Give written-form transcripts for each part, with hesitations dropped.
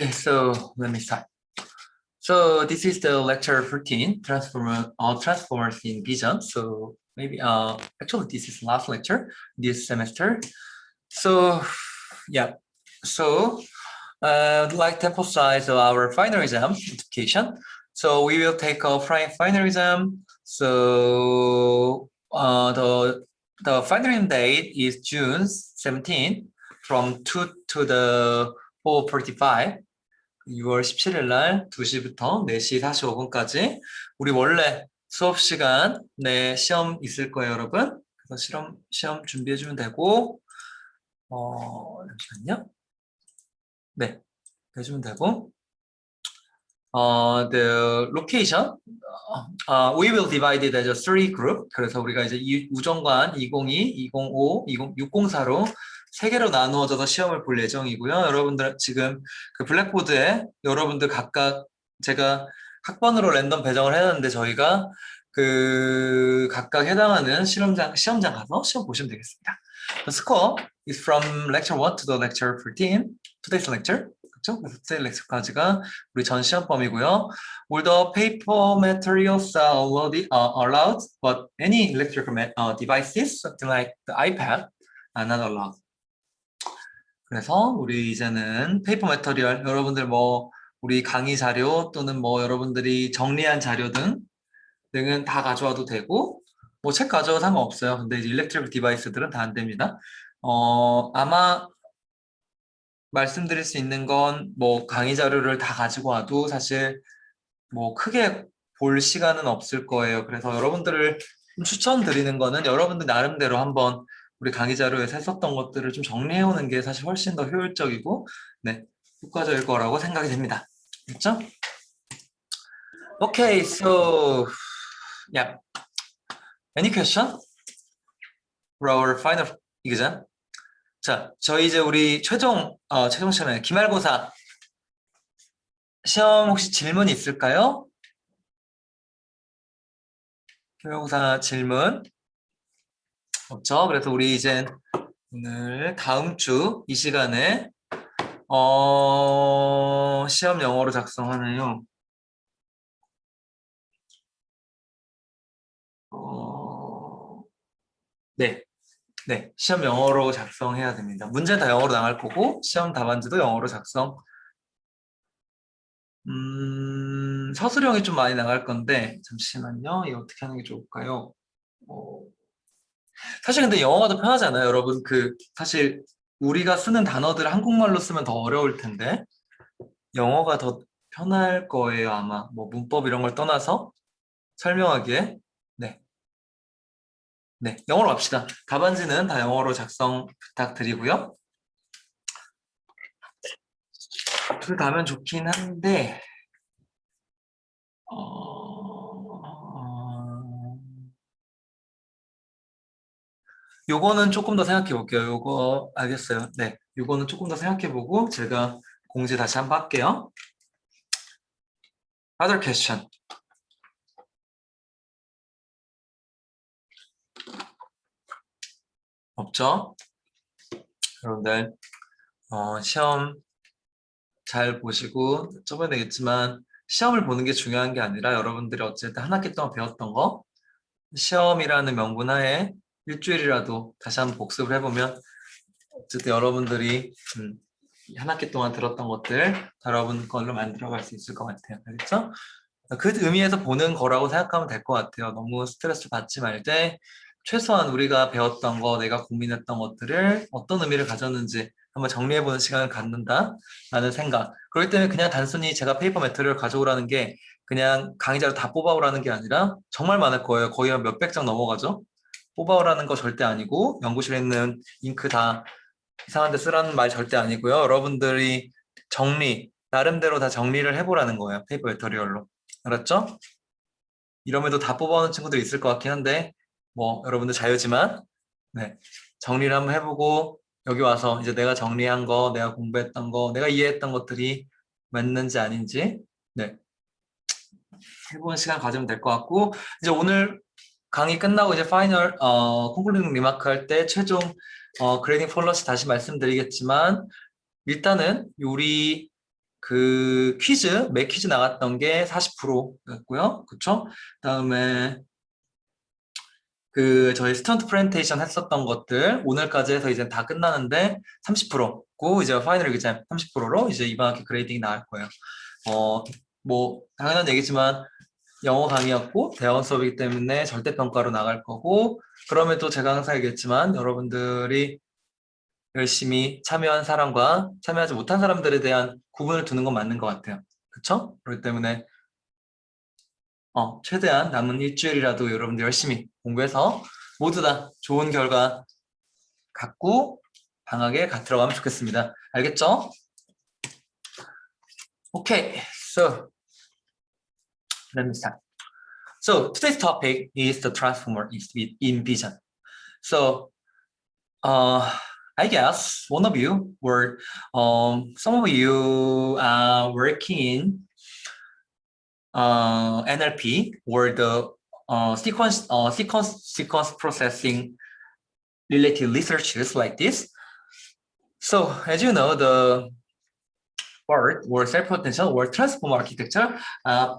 Okay, so let me start. So this is the lecture 14, transformers in vision. So maybe actually this is last lecture this semester. So yeah, so I'd like to emphasize our final exam education. So we will take a final exam. So the final exam date is June 17 from 2 to the 4:45. 6월 17일 날 2시부터 4시 45분까지 우리 원래 수업 시간 내 시험 있을 거예요, 여러분. 그래서 시험 준비해 주면 되고 잠시만요. 네, 해주면 되고 the location we will divide it as a three group. 그래서 우리가 이제 우정관 2022, 2025, 604로 세 개로 나누어져서 시험을 볼 예정이고요. 여러분들 지금 그 블랙보드에 여러분들 각각 제가 학번으로 랜덤 배정을 해놨는데 저희가 그 각각 해당하는 시험장 가서 시험 보시면 되겠습니다. The score is from lecture 1 to the lecture 14. Today's lecture. 그렇죠? 그래서 today's lecture까지가 우리 전 시험 범위고요. All the paper materials are already allowed, but any electrical devices, something like the iPad, are not allowed. 그래서 우리 이제는 페이퍼 매터리얼 여러분들 뭐 우리 강의 자료 또는 뭐 여러분들이 정리한 자료 등은 다 가져와도 되고 뭐 책 가져와도 상관없어요. 근데 이제 일렉트릭 디바이스들은 다 안 됩니다. 아마 말씀드릴 수 있는 건 뭐 강의 자료를 다 가지고 와도 사실 뭐 크게 볼 시간은 없을 거예요. 그래서 여러분들을 좀 추천드리는 거는 여러분들 나름대로 한번 우리 강의 자료에서 했었던 것들을 좀 정리해 오는 게 사실 훨씬 더 효율적이고 네, 효과적일 거라고 생각이 됩니다. 그렇죠? Okay, so yeah. Any question for our final exam? 자, 저희 이제 우리 최종 시간에 기말고사 시험 혹시 질문 있을까요? 기말고사 질문 없죠? 그래서 우리 이제 오늘 다음 주 이 시간에 시험 영어로 작성하네요. 네, 시험 영어로 작성해야 됩니다. 문제 다 영어로 나갈 거고 시험 답안지도 영어로 작성. 서술형이 좀 많이 나갈 건데 잠시만요. 이거 어떻게 하는 게 좋을까요? 사실 근데 영어가 더 편하지 않아요, 여러분? 사실 우리가 쓰는 단어들을 한국말로 쓰면 더 어려울 텐데 영어가 더 편할 거예요, 아마. 뭐 문법 이런 걸 떠나서 설명하기에. 네, 영어로 합시다. 답안지는 다 영어로 작성 부탁드리고요. 둘 다면 좋긴 한데 요거는 조금 더 생각해 볼게요. 요거 알겠어요. 네, 요거는 조금 더 생각해 보고 제가 공지 다시 한번 할게요. Other question. 없죠? 여러분들 시험 잘 보시고 저번에 얘기했지만 시험을 보는 게 중요한 게 아니라 여러분들이 어쨌든 한 학기 동안 배웠던 거 시험이라는 명분 하에 일주일이라도 다시 한번 복습을 해보면 어쨌든 여러분들이 한 학기 동안 들었던 것들 여러분 걸로 만들어갈 수 있을 것 같아요. 알겠죠? 그 의미에서 보는 거라고 생각하면 될 것 같아요. 너무 스트레스 받지 말되 최소한 우리가 배웠던 거, 내가 고민했던 것들을 어떤 의미를 가졌는지 한번 정리해보는 시간을 갖는다라는 생각. 그렇기 때문에 그냥 단순히 제가 페이퍼 매트리얼 가져오라는 게 그냥 강의자로 다 뽑아오라는 게 아니라 정말 많을 거예요. 거의 한 몇백 장 넘어가죠. 뽑아오라는 거 절대 아니고 연구실에 있는 잉크 다 이상한 데 쓰라는 말 절대 아니고요. 여러분들이 나름대로 다 정리를 해보라는 거예요. 페이퍼 매트리얼로. 알았죠? 이러면도 다 뽑아오는 친구들이 있을 것 같긴 한데 뭐 여러분들 자유지만 네, 정리를 한번 해보고 여기 와서 이제 내가 정리한 거, 내가 공부했던 거, 내가 이해했던 것들이 맞는지 아닌지 네, 해보는 시간 가지면 될 것 같고 이제 오늘 강의 끝나고 이제 파이널 콘클루딩 리마크 할 때 최종 그레이딩 폴러시 다시 말씀드리겠지만 일단은 우리 그 퀴즈, 매 퀴즈 나갔던 게 40%였고요. 그쵸? 그다음에 그 저희 스턴트 프레젠테이션 했었던 것들 오늘까지 해서 이제 다 끝나는데 30%고 이제 파이널 exam 30%로 이제 이번 학기 그레이딩이 나갈 거예요. 뭐 당연한 얘기지만 영어 강의였고 대원 수업이기 때문에 절대평가로 나갈 거고 그럼에도 제가 항상 얘기했지만 여러분들이 열심히 참여한 사람과 참여하지 못한 사람들에 대한 구분을 두는 건 맞는 것 같아요. 그쵸? 그렇기 때문에 최대한 남은 일주일이라도 여러분들 열심히 공부해서 모두 다 좋은 결과 갖고 방학에 들어가면 좋겠습니다. 알겠죠? Okay, so let me start. So today's topic is the transformer in vision. So I guess one of you were, some of you are working in NLP or the sequence processing related researches like this. So as you know, the word or self-potential or transformer architecture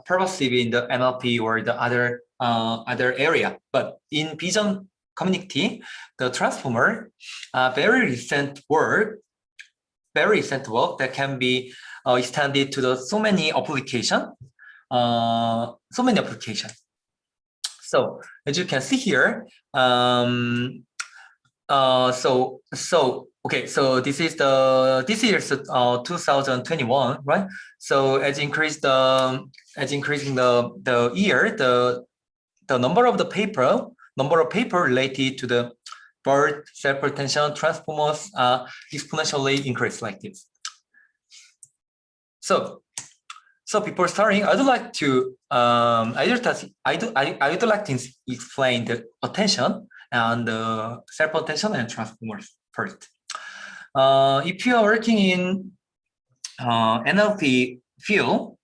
pervasive in the NLP or the other area, but in vision community, the transformer very recent work that can be extended to the so many applications. So as you can see here, okay, so this year's 2021, right? So as increasing the year, the number of paper related to the bird self-potential transformers exponentially increase like this. So before starting, I'd like to explain the attention and self-attention and transformers first. If you are working in NLP field,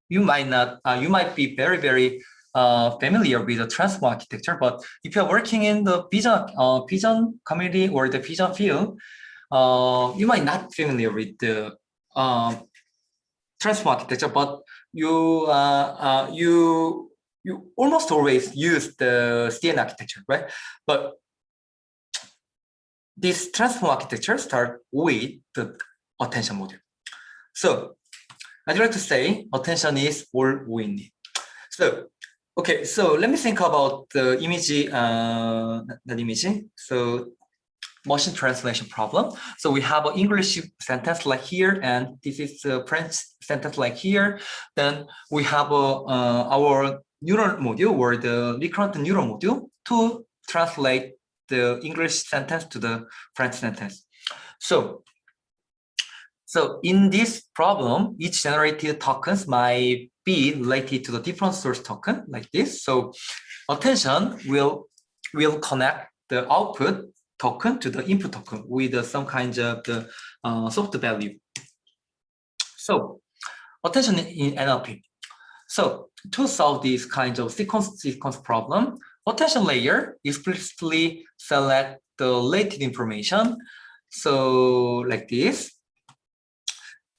you might be very familiar with the transformer architecture. But if you are working in the vision community or the vision field, you might not familiar with the transformer architecture, but you almost always use the CN architecture, right? But this transformer architecture starts with the attention module. So I'd like to say attention is all we need. So okay, so let me think about the image, not image. So machine translation problem. So we have an English sentence like here, and this is a French sentence like here. Then we have our neural module or the recurrent neural module to translate the English sentence to the French sentence. So in this problem, each generated tokens might be related to the different source token like this. So attention will connect the output token to the input token with some kind of the soft value. So attention in NLP. So to solve these kinds of sequence problem, attention layer explicitly select the latent information. So like this.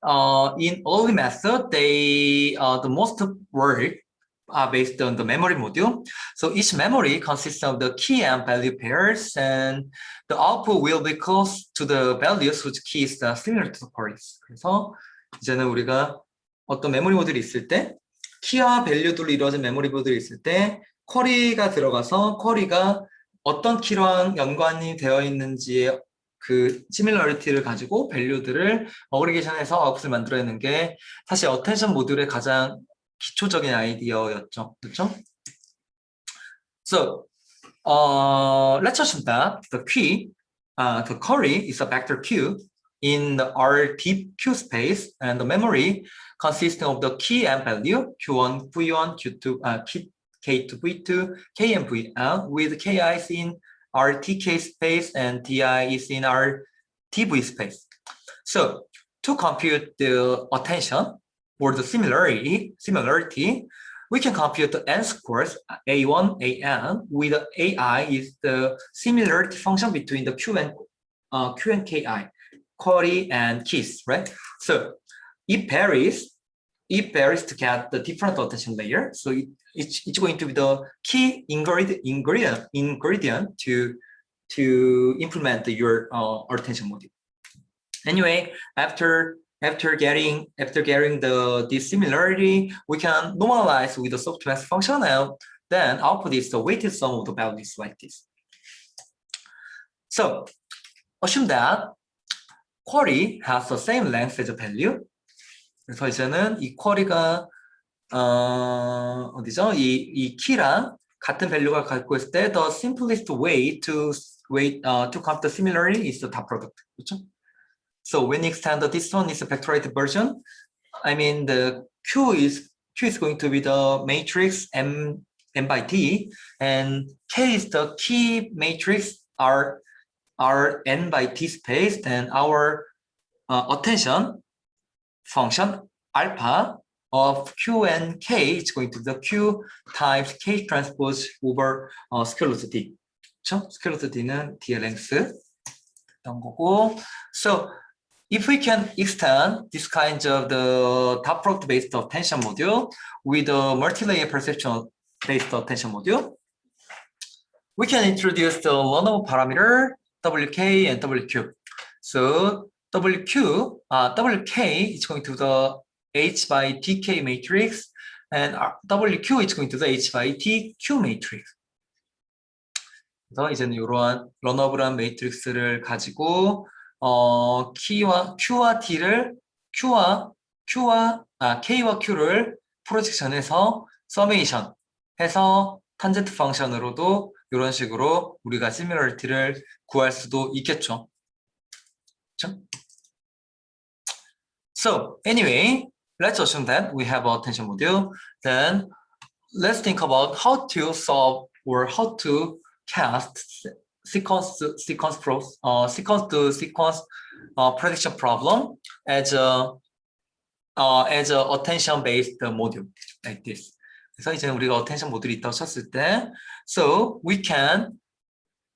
In early method, the most work are based on the memory module. So each memory consists of the key and value pairs, and the output will be close to the values whose key is similar to the queries. 그래서 이제는 우리가 어떤 메모리 모듈이 있을 때 키와 밸류들로 이루어진 메모리 모듈이 있을 때 쿼리가 들어가서 쿼리가 어떤 키랑 연관이 되어 있는지의 그 시밀러리티를 가지고 밸류들을 어그리게이션해서 아웃풋을 만들어내는 게 사실 어텐션 모듈의 가장 기초적인 아이디어였죠. 그렇죠? So, let's assume that the query is a vector queue in our deep queue space, and the memory consisting of the key and value Q1, Q2, K to V2, K and V out with Ki is in our TK space and Ti is in our TV space. So to compute the attention or the similarity, we can compute the n scores A1, An with Ai is the similarity function between the Q and Ki, query and keys, right? So it varies to get the different attention layer. So it's going to be the key ingredient to implement your attention module. Anyway, after getting this similarity, we can normalize with the softmax function, and then output is the weighted sum of the values like this. So assume that query has the same length as a value. 그래서 이제는 이 쿼리가 어디죠? 이 키랑 같은 밸류가 갖고 있을 때 the simplest way to count the similarity is the dot product. 그렇죠? So when you extend this one is a vectorized version, I mean the Q is going to be the matrix M by T, and K is the key matrix R N by T space, and our attention function alpha of Q and K is going to be the Q times K transpose over scalar D. 그렇죠? scalar D는 D의 length 어떤 거고. So if we can extend this kind of the dot product based attention module with a multi-layer perception based attention module, we can introduce the learnable parameter WK and WQ. So WK is going to the H by TK matrix, and WQ is going to the H by TQ matrix. 그래서 이제는 이러한 러너블한 매트릭스를 가지고 K와 Q를 프로젝션해서 서메이션 해서 탄젠트 펑션으로도 이런 식으로 우리가 시뮬러리티를 구할 수도 있겠죠. 그렇죠? So anyway, let's assume that we have an attention module. Then let's think about how to solve or how to cast sequence to sequence prediction problem as a attention based module like this. 그래서 이제 우리가 attention 모듈이 있다고 쳤을 때, so we can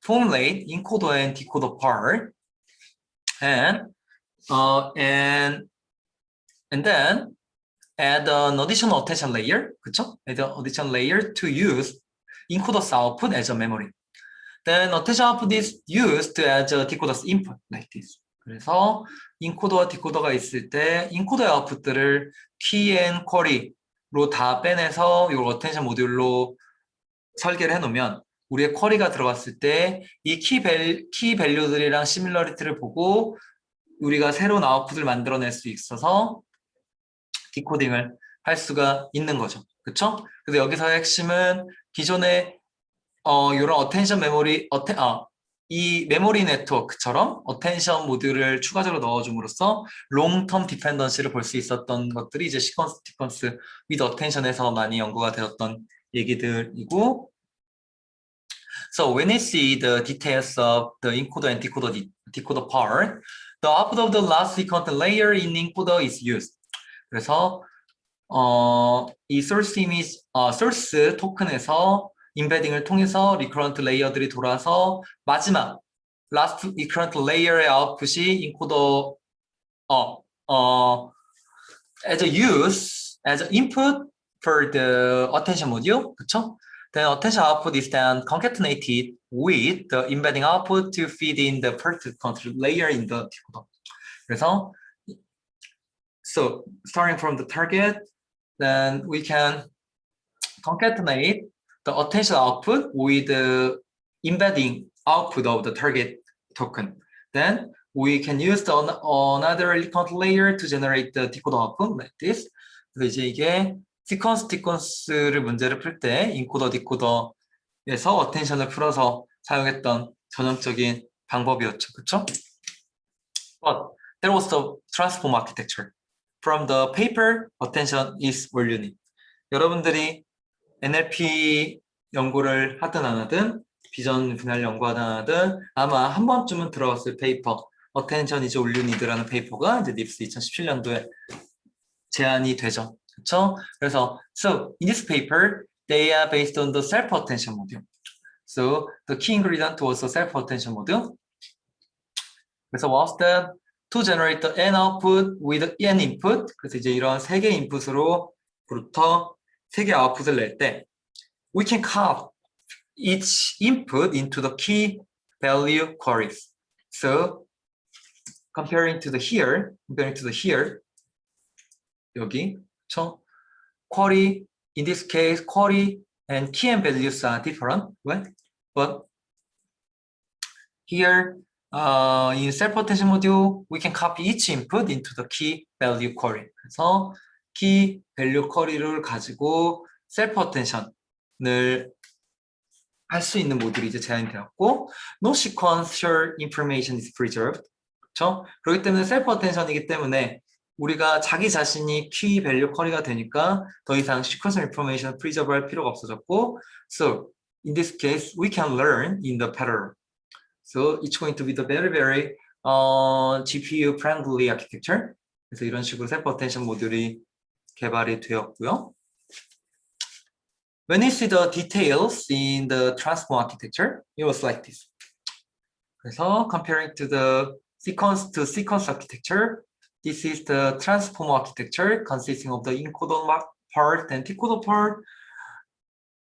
formulate encoder and decoder part, and then add an additional attention layer, 그렇죠? Add an additional layer to use encoder's output as a memory. Then attention output is used as a decoder's input like this. 그래서 인코더와 디코더가 있을 때 인코더의 아웃풋들을 key and query로 다 빼내서 이 어텐션 모듈로 설계를 해놓으면 우리의 쿼리가 들어갔을 때 이 키 밸류들이랑 시밀러리티를 보고 우리가 새로운 아웃풋을 만들어낼 수 있어서 디코딩을 할 수가 있는 거죠. 그렇죠? 그래서 여기서의 핵심은 기존에 이런 어텐션 메모리 이 메모리 네트워크처럼 어텐션 모듈을 추가적으로 넣어줌으로써 롱텀 디펜던시를 볼 수 있었던 것들이 이제 시퀀스 with attention에서 많이 연구가 되었던 얘기들이고, so when you see the details of the encoder and decoder part, the output of the last sequence layer in encoder is used. 그래서 이 source image, source 토큰에서 인베딩을 통해서 리커런트 레이어들이 돌아서 마지막 last recurrent layer의 아웃풋이 인코더 as an input for the attention module, 그렇죠? Then attention output is then concatenated with the embedding output to feed in the first control layer in the decoder. 그래서 so starting from the target, then we can concatenate the attention output with the embedding output of the target token. Then we can use another recurrent layer to generate the decoder output like this. 그래서 이제 이게 시퀀스를 문제를 풀 때 인코더 디코더에서 어텐션을 풀어서 사용했던 전형적인 방법이었죠, 그렇죠? But there was the transform architecture. From the paper, attention is all you need. 여러분들이 NLP 연구를 하든 안 하든 비전 분야를 연구하든 안 하든 아마 한 번쯤은 들어갔을 페이퍼 Attention is all you need라는 페이퍼가 이제 닙스 2017년도에 제안이 되죠. 그렇죠? 그래서 so in this paper they are based on the self-attention module. So the key ingredient was the self-attention module. 그래서 was that to generate the n output with n input. 그래서 이제 이런 세 개 인풋으로부터 세 개 아웃풋을 낼 때 we can carve each input into the key value queries. So comparing to the here 여기 그렇죠? query in this case query and key and values are different, right? But here in self-attention module we can copy each input into the key value query. 그래서 key value query를 가지고 self-attention을 할 수 있는 모듈이 이제 제안이 되었고 no sequential information is preserved. 그렇죠? 그렇기 때문에 self-attention이기 때문에 우리가 자기 자신이 key value query가 되니까 더 이상 sequential information preserve 할 필요가 없어졌고 so in this case we can learn in the parallel. So it's going to be the very GPU friendly architecture. 그래서 이런 식으로 self-attention 모듈이 개발이 되었고요. When you see the details in the transform architecture, it was like this. 그래서 comparing to the sequence to sequence architecture, this is the transform architecture consisting of the encoder part and decoder part.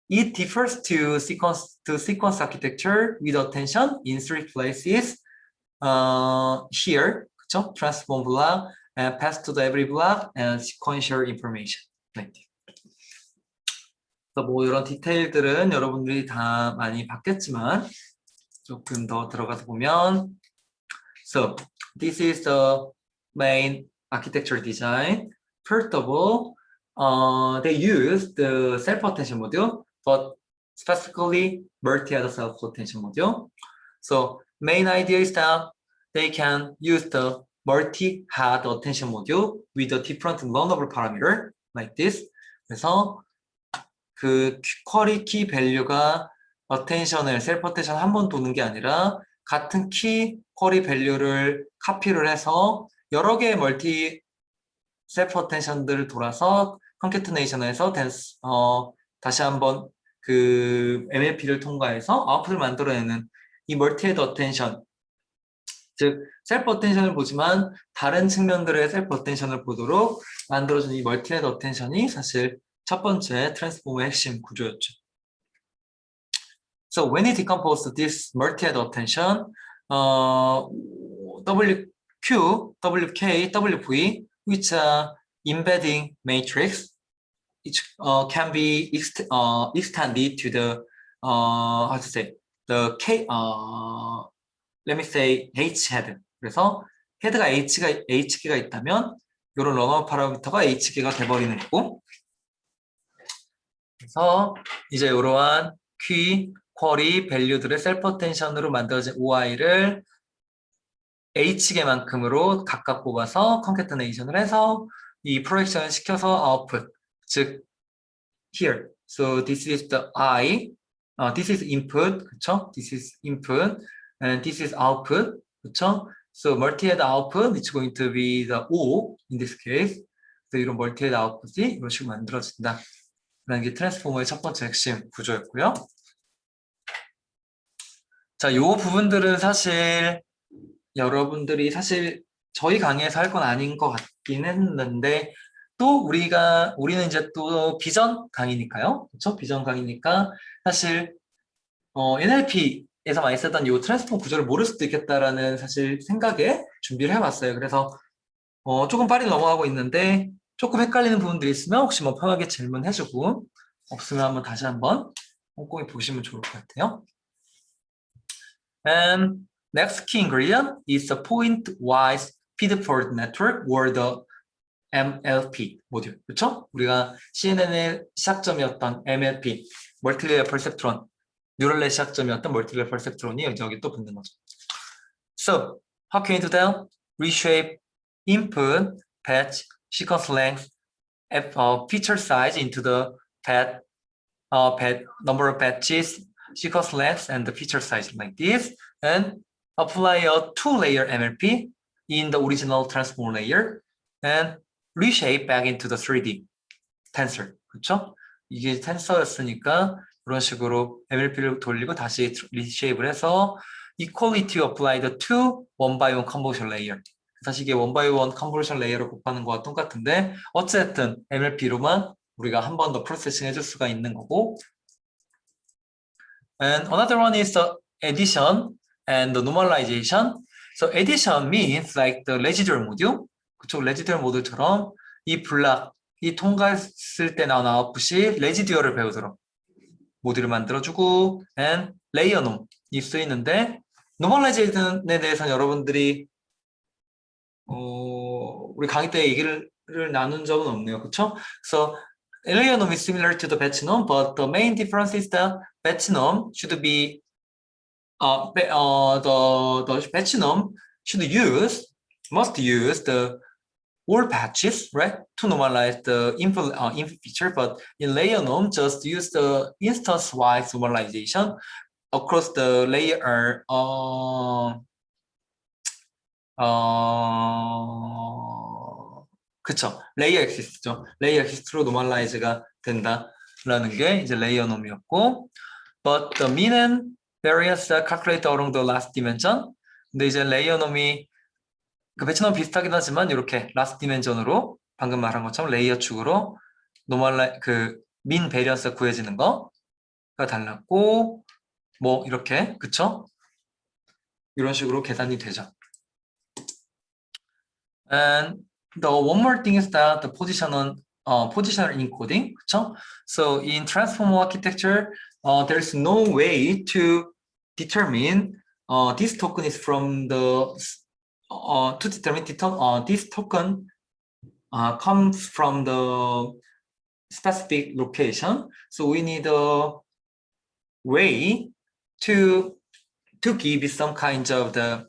It differs to sequence architecture with attention in three places. Here, 그쵸? Transform block, and pass to the every block, and sequential information. Like this. 그래서 뭐 이런 디테일들은 여러분들이 다 많이 봤겠지만 조금 더 들어가서 보면 So this is the main architecture design. First of all, they use the self-attention module, but specifically multi-head self-attention module. So main idea is that they can use the multi-head attention module with a different learnable parameter like this. 그래서 그 쿼리 키 밸류가 어텐션을 셀프 어텐션 한 번 도는 게 아니라 같은 키 쿼리 밸류를 카피를 해서 여러 개의 멀티 셀프 어텐션들을 돌아서 컨캐트네이션에서 다시 한번 그 MLP를 통과해서 아웃풋을 만들어내는 이 멀티헤드 어텐션, 즉 셀프 어텐션을 보지만 다른 측면들의 셀프 어텐션을 보도록 만들어준 이 멀티헤드 어텐션이 사실 첫 번째 트랜스폼의 핵심 구조였죠. So when you decompose this multi-head attention, WQ, WK, WV, which are embedding matrix, it can be extended to the how to say the K. Let me say H head. 그래서 헤드가 H개가 있다면 이런 러너 파라미터가 H개가 돼버리는 거고. 그래서 이제 이러한 q, 쿼리, 밸류들의 셀프 어텐션으로 만들어진 OI를 H개만큼으로 각각 뽑아서 컨캐트네이션을 해서 이 프로젝션을 시켜서 아웃풋, 즉 here. So this is the I, this is input, 그쵸? This is input, and this is output, 그쵸? So multi-head output is going to be the O in this case. 그래서 이런 multi-head output이 이런 식으로 만들어진다. 라는 게 트랜스포머의 첫 번째 핵심 구조였고요. 자, 요 부분들은 사실 여러분들이 사실 저희 강의에서 할 건 아닌 것 같긴 했는데 또 우리는 이제 또 비전 강의니까요. 그렇죠? 비전 강의니까 사실 NLP에서 많이 쓰던 요 트랜스포머 구조를 모를 수도 있겠다라는 사실 생각에 준비를 해봤어요. 그래서 조금 빨리 넘어가고 있는데 조금 헷갈리는 부분들이 있으면 혹시 뭐 편하게 질문해주고 없으면 한번 다시 한번 꼼꼼히 보시면 좋을 것 같아요. And next key ingredient is the point-wise feed-forward network or the MLP 모듈. 그렇죠? 우리가 CNN의 시작점이었던 MLP, 멀티레이어 퍼셉트론, 뉴럴의 시작점이었던 멀티레이어 퍼셉트론이 여기 또 붙는 거죠. So, how can you do that? Reshape input, patch, sequence length, feature size into the path number of batches, sequence length, and the feature size like this, and apply a two-layer MLP in the original transform layer, and reshape back into the 3D tensor. 그렇죠? 이게 텐서였으니까 이런 식으로 MLP를 돌리고 다시 리쉐입을 해서 equality applied to one by one convolution layer. 사실 이게 one by one convolution layer로 곱하는 거와 똑같은데 어쨌든 MLP로만 우리가 한 번 더 프로세싱 해줄 수가 있는 거고. And another one is the addition and the normalization. So addition means like the residual module. 그쵸? residual module처럼 이 블락이 통과했을 때 나온 아웃풋이 레지듀얼을 배우도록 모듈을 만들어주고 and layer norm이 쓰이는데 normalization에 대해서는 여러분들이 우리 강의 때 얘기를 나눈 적은 없네요. 그쵸? So layer norm is similar to the batch norm, but the main difference is that batch norm should be the batch norm must use the all batches, right, to normalize the input feature, but in layer norm, just use the instance-wise normalization across the layer. 그쵸? 레이어 엑시스죠. 레이어 엑시스로 노멀라이즈가 된다라는 게 이제 레이어 놈이었고, but the mean and variance are calculated along the last dimension. 근데 이제 레이어 놈이 그 배치 놈 비슷하긴 하지만 이렇게 라스트 디멘전으로 방금 말한 것처럼 레이어 축으로 민 베리언스가 구해지는 거가 달랐고, 뭐 이렇게 그쵸? 이런 식으로 계산이 되죠. And the one more thing is that the positional encoding, 그쵸? So in transformer architecture, there is no way to determine this token is from the to determine this token comes from the specific location. So we need a way to give some kinds of the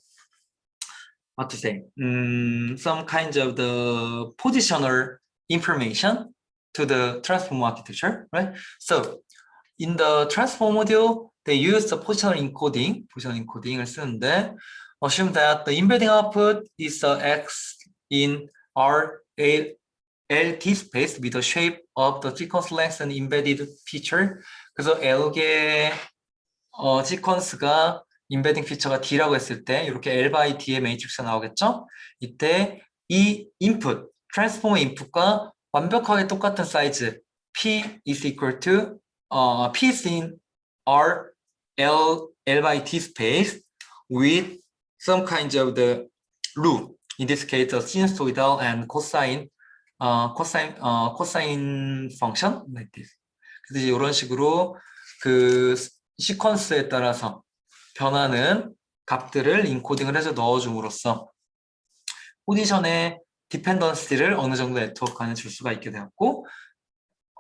some kinds of the positional information to the transformer architecture, right? So in the transform module, they use the positional encoding을 쓰는데, assume that the embedding output is X in R LT space with the shape of the sequence length and embedded feature. 그래서 L개 시퀀스가 인베딩 피처가 D라고 했을 때 이렇게 L by D의 매트릭스가 나오겠죠? 이때 이 인풋, 트랜스포머 인풋과 완벽하게 똑같은 사이즈 P is equal to P is in R L by D space with some kinds of the loop. In this case, the sinusoidal and cosine function like this. 그래서 이런 식으로 그 시퀀스에 따라서 변하는 값들을 인코딩을 해서 넣어줌으로써 포지션의 디펜던시를 어느 정도 네트워크 안에 줄 수가 있게 되었고,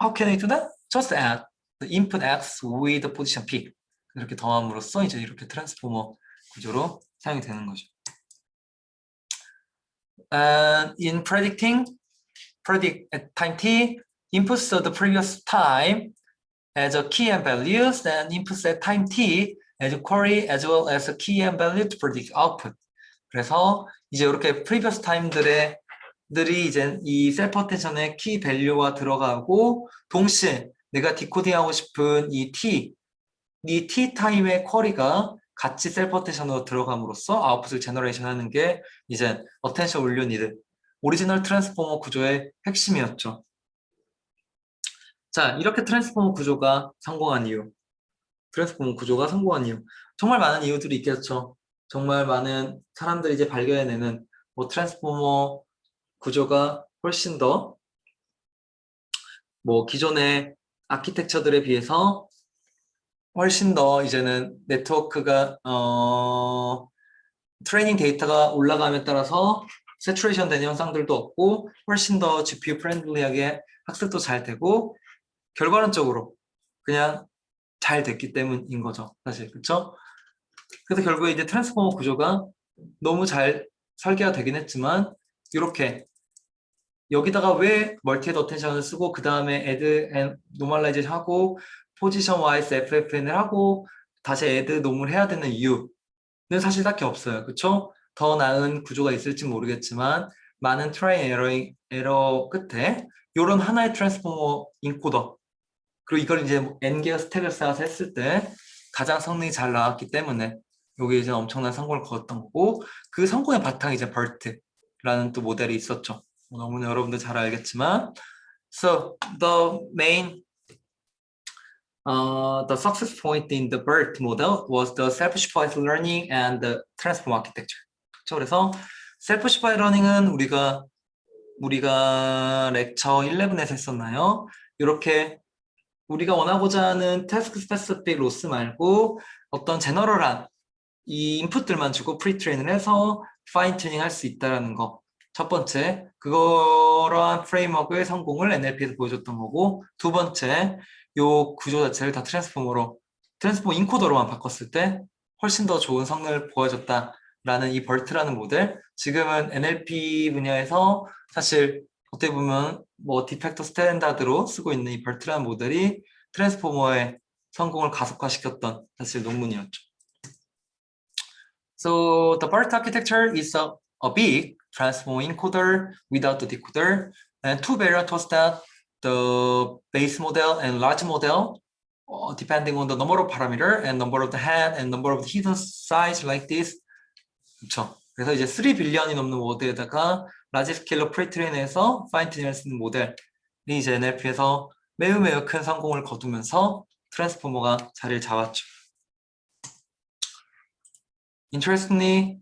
how can I do that? Just add the input X with the position P. 이렇게 더함으로써 이제 이렇게 트랜스포머 구조로 사용이 되는 거죠. And in predict at time t, inputs of the previous time as a key and values, and inputs at time t as a query as well as a key and value to predict output. 그래서 이제 이렇게 previous time들이 이제 이 셀프 어텐션의 키 밸류와 들어가고, 동시에 내가 디코딩하고 싶은 이 t 타임의 쿼리가 같이 셀프 어텐션으로 들어감으로써 아웃풋을 제너레이션 하는 게 이제 어텐션 올류 니드, 오리지널 트랜스포머 구조의 핵심이었죠. 자, 이렇게 트랜스포머 구조가 성공한 이유, 정말 많은 이유들이 있겠죠. 정말 많은 사람들이 이제 발견해내는 뭐 트랜스포머 구조가 훨씬 더 뭐 기존의 아키텍처들에 비해서 훨씬 더 이제는 네트워크가 트레이닝 데이터가 올라감에 따라서 세츄레이션 되는 현상들도 없고, 훨씬 더 GPU 프렌들리하게 학습도 잘 되고, 결과론적으로 그냥 잘 됐기 때문인 거죠, 사실. 그렇죠? 그래서 결국에 이제 트랜스포머 구조가 너무 잘 설계가 되긴 했지만, 이렇게 여기다가 왜 멀티 헤드 어텐션을 쓰고 그 다음에 애드 앤 노멀라이제이션 하고 포지션 와이즈 FFN을 하고 다시 add 논문을 해야 되는 이유는 사실 딱히 없어요. 그쵸? 더 나은 구조가 있을지 모르겠지만 많은 트라이 에러 끝에 이런 하나의 트랜스포머 인코더 그리고 이걸 이제 n개의 스택을 쌓아서 했을 때 가장 성능이 잘 나왔기 때문에 여기 이제 엄청난 성공을 거뒀던 거고 그 성공의 바탕이 이제 BERT라는 또 모델이 있었죠. 너무나 여러분들 잘 알겠지만 So the main the success point in the BERT model was the self-supervised learning and the transform architecture. 그렇죠? 그래서 self-supervised learning은 우리가 렉처 11에서 했었나요? 이렇게 우리가 원하고자 하는 task specific 로스 말고 어떤 제너럴한 이 인풋들만 주고 프리트레인을 해서 파인 튜닝 할 수 있다는 거. 첫 번째, 그러한 프레임워크의 성공을 NLP에서 보여줬던 거고, 두 번째, 요 구조 자체를 다 트랜스포머 인코더로만 바꿨을 때 훨씬 더 좋은 성능을 보여줬다라는 이 BERT라는 모델. 지금은 NLP 분야에서 사실 어떻게 보면 뭐 디팩토 스탠다드로 쓰고 있는 이 BERT라는 모델이 트랜스포머의 성공을 가속화시켰던 사실 논문이었죠. So the BERT architecture is a big transformer encoder without the decoder, and two variables that the base model and large model, depending on the number of parameter and number of the head and number of the hidden size like this. 그렇죠. 그래서 이제 3빌리언이 넘는 워드에다가 라지 스케일러 프리트레인해서 파인 튜닝 할 수 있는 모델이 이제 NLP에서 매우 큰 성공을 거두면서 트랜스포머가 자리를 잡았죠. Interestingly,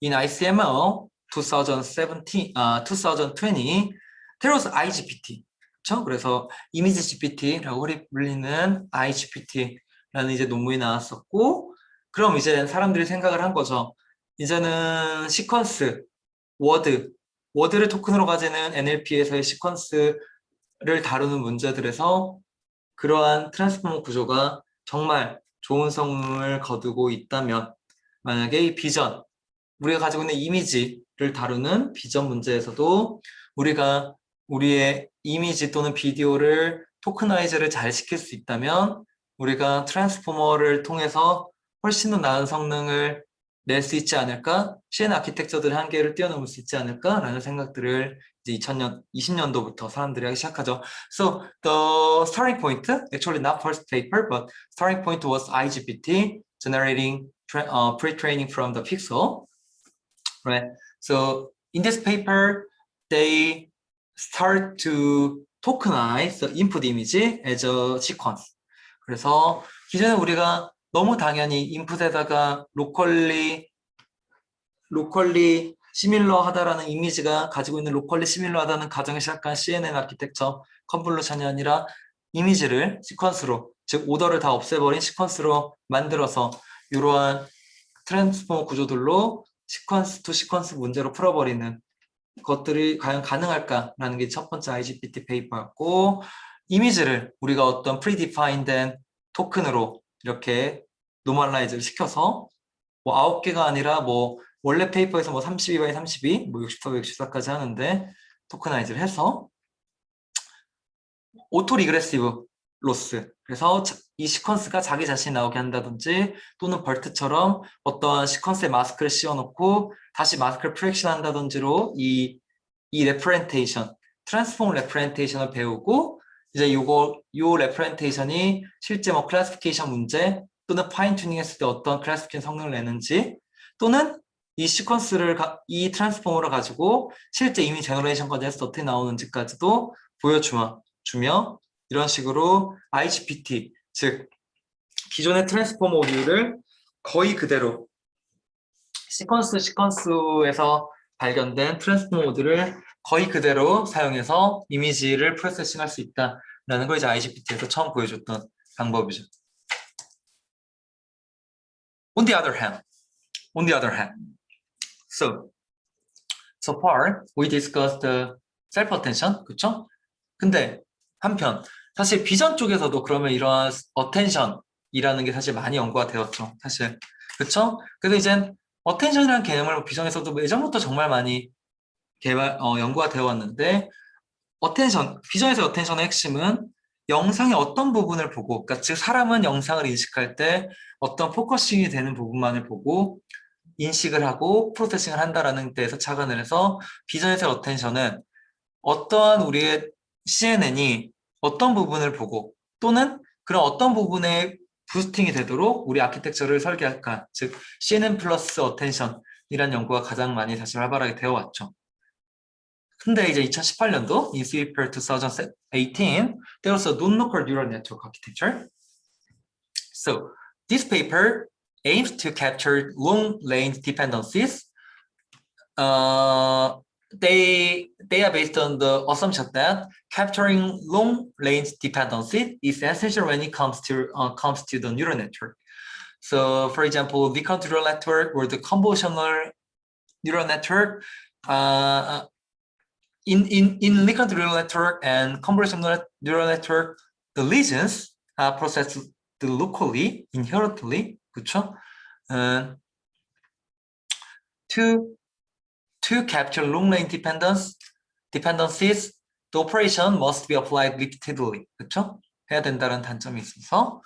in ICML 2020, there was IGPT. 그렇죠? 그래서 이미지 GPT라고 불리는 IGPT라는 이제 논문이 나왔었고, 그럼 이제 사람들이 생각을 한 거죠. 이제는 시퀀스, 워드를 토큰으로 가지는 NLP에서의 시퀀스를 다루는 문제들에서 그러한 트랜스포머 구조가 정말 좋은 성능을 거두고 있다면 만약에 이 비전, 우리가 가지고 있는 이미지를 다루는 비전 문제에서도 우리가 우리의 이미지 또는 비디오를 토크나이즈를 잘 시킬 수 있다면 우리가 트랜스포머를 통해서 훨씬 더 나은 성능을 낼 수 있지 않을까? CNN 아키텍처들의 한계를 뛰어넘을 수 있지 않을까라는 생각들을 이제 2020년도부터 사람들이 하기 시작하죠. So the starting point, actually not first paper, but starting point was IGPT generating pre-training from the pixel, right? So in this paper, they start to tokenize the input image as a sequence. 그래서 기존에 우리가 너무 당연히 인풋에다가 로컬리 시밀러 하다라는 이미지가 가지고 있는 로컬리 시밀러 하다는 가정을 시작한 CNN 아키텍처 컨볼루션이 아니라 이미지를 시퀀스로, 즉 오더를 다 없애버린 시퀀스로 만들어서 이러한 트랜스포머 구조들로 시퀀스 투 시퀀스 문제로 풀어버리는 것들이 과연 가능할까라는 게 첫 번째 IGPT 페이퍼였고, 이미지를 우리가 어떤 predefined 토큰으로 이렇게 노멀라이즈를 시켜서 뭐 9개가 아니라 뭐 원래 페이퍼에서 뭐 32 by 32, 뭐 64 by 64까지 하는데 토크나이즈를 해서 오토 리그레시브 로스, 그래서 이 시퀀스가 자기 자신이 나오게 한다든지 또는 벌트처럼 어떠한 시퀀스에 마스크를 씌워놓고 다시 마스크를 프렉션 한다든지로 이 레프렌테이션, 트랜스폼 레프렌테이션을 배우고 이제 요 레프렌테이션이 실제 뭐 클래시피케이션 문제 또는 파인 튜닝 했을 때 어떤 클래시피케이션 성능을 내는지 또는 이 시퀀스를 이 트랜스포머를 가지고 실제 이미 제너레이션까지 해서 어떻게 나오는지까지도 보여주며 이런 식으로 IGPT, 즉 기존의 트랜스포머 오디오를 거의 그대로 시퀀스에서 발견된 트랜스포머 오디오를 거의 그대로 사용해서 이미지를 프로세싱할 수 있다라는 걸 이제 IGPT에서 처음 보여줬던 방법이죠. On the other hand, so far we discussed the self-attention, 그렇죠? 근데 한편 사실 비전 쪽에서도 그러면 이러한 attention이라는 게 사실 많이 연구가 되었죠, 사실. 그렇죠? 그래서 이제 attention이라는 개념을 비전에서도 예전부터 정말 많이 연구가 되어 왔는데 어텐션, 비전에서 어텐션의 핵심은 영상의 어떤 부분을 보고, 그러니까 즉 사람은 영상을 인식할 때 어떤 포커싱이 되는 부분만을 보고 인식을 하고 프로세싱을 한다라는 데에서 착안을 해서 비전에서 어텐션은 어떠한 우리의 CNN이 어떤 부분을 보고 또는 그런 어떤 부분에 부스팅이 되도록 우리 아키텍처를 설계할까, 즉 CNN 플러스 어텐션이라는 연구가 가장 많이 사실 활발하게 되어 왔죠. 근데 이제 2018년도 in CEPR 2018, there was a non-local neural network architecture. So this paper aims to capture long-range dependencies. They are based on the assumption that capturing long-range dependency is essential when it comes to the neural network. So, for example, the neural network or the convolutional neural network, in recurrent neural network and convolutional neural network, the lesions are processed locally, inherently, 그렇죠? To capture long-range dependencies, the operation must be applied repeatedly, 그렇죠? 해야 된다는 단점이 있어서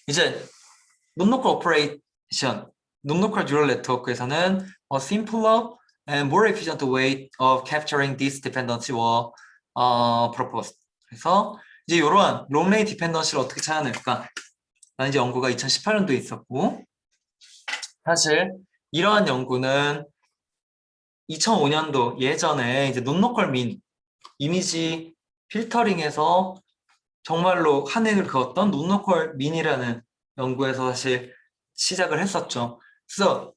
이제 non-local operation, non-local neural network에서는 a simpler and more efficient way of capturing this dependency were proposed. 그래서 이제 이러한 long-range dependency를 어떻게 찾아낼까? 라는 이제 연구가 2018년도에 있었고, 사실 이러한 연구는 2005년도 예전에 이제 non-local mean 이미지 필터링에서 정말로 한 획을 그었던 non-local mean이라는 연구에서 사실 시작을 했었죠. So,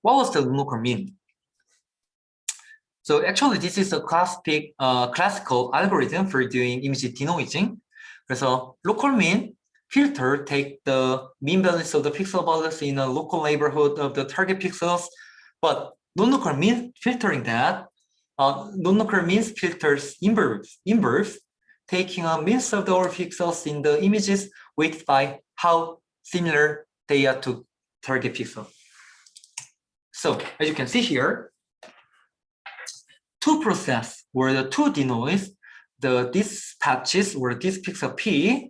what was the non-local mean? So actually, this is a classical algorithm for doing image denoising. 그래서 local mean filter take the mean values of the pixel values in a local neighborhood of the target pixels, but non-local mean filtering that non-local means filters inverse, taking a means of the all pixels in the images weighted by how similar they are to target pixel. So as you can see here, two process where the two denoise these patches or this pixel P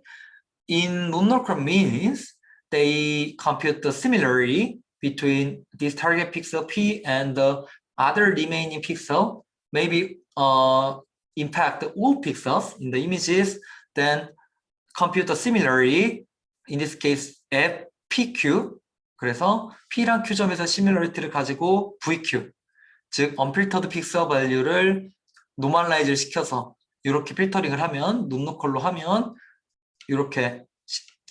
in non-local means they compute the similarity between this target pixel P and the other remaining pixel, maybe impact all pixels in the images, then compute the similarity, in this case FPQ. 그래서 P랑 Q점에서 similarity를 가지고 VQ, 즉 unfiltered pixel value를 노멀라이즈를 시켜서 이렇게 필터링을 하면, non-local로 하면 이렇게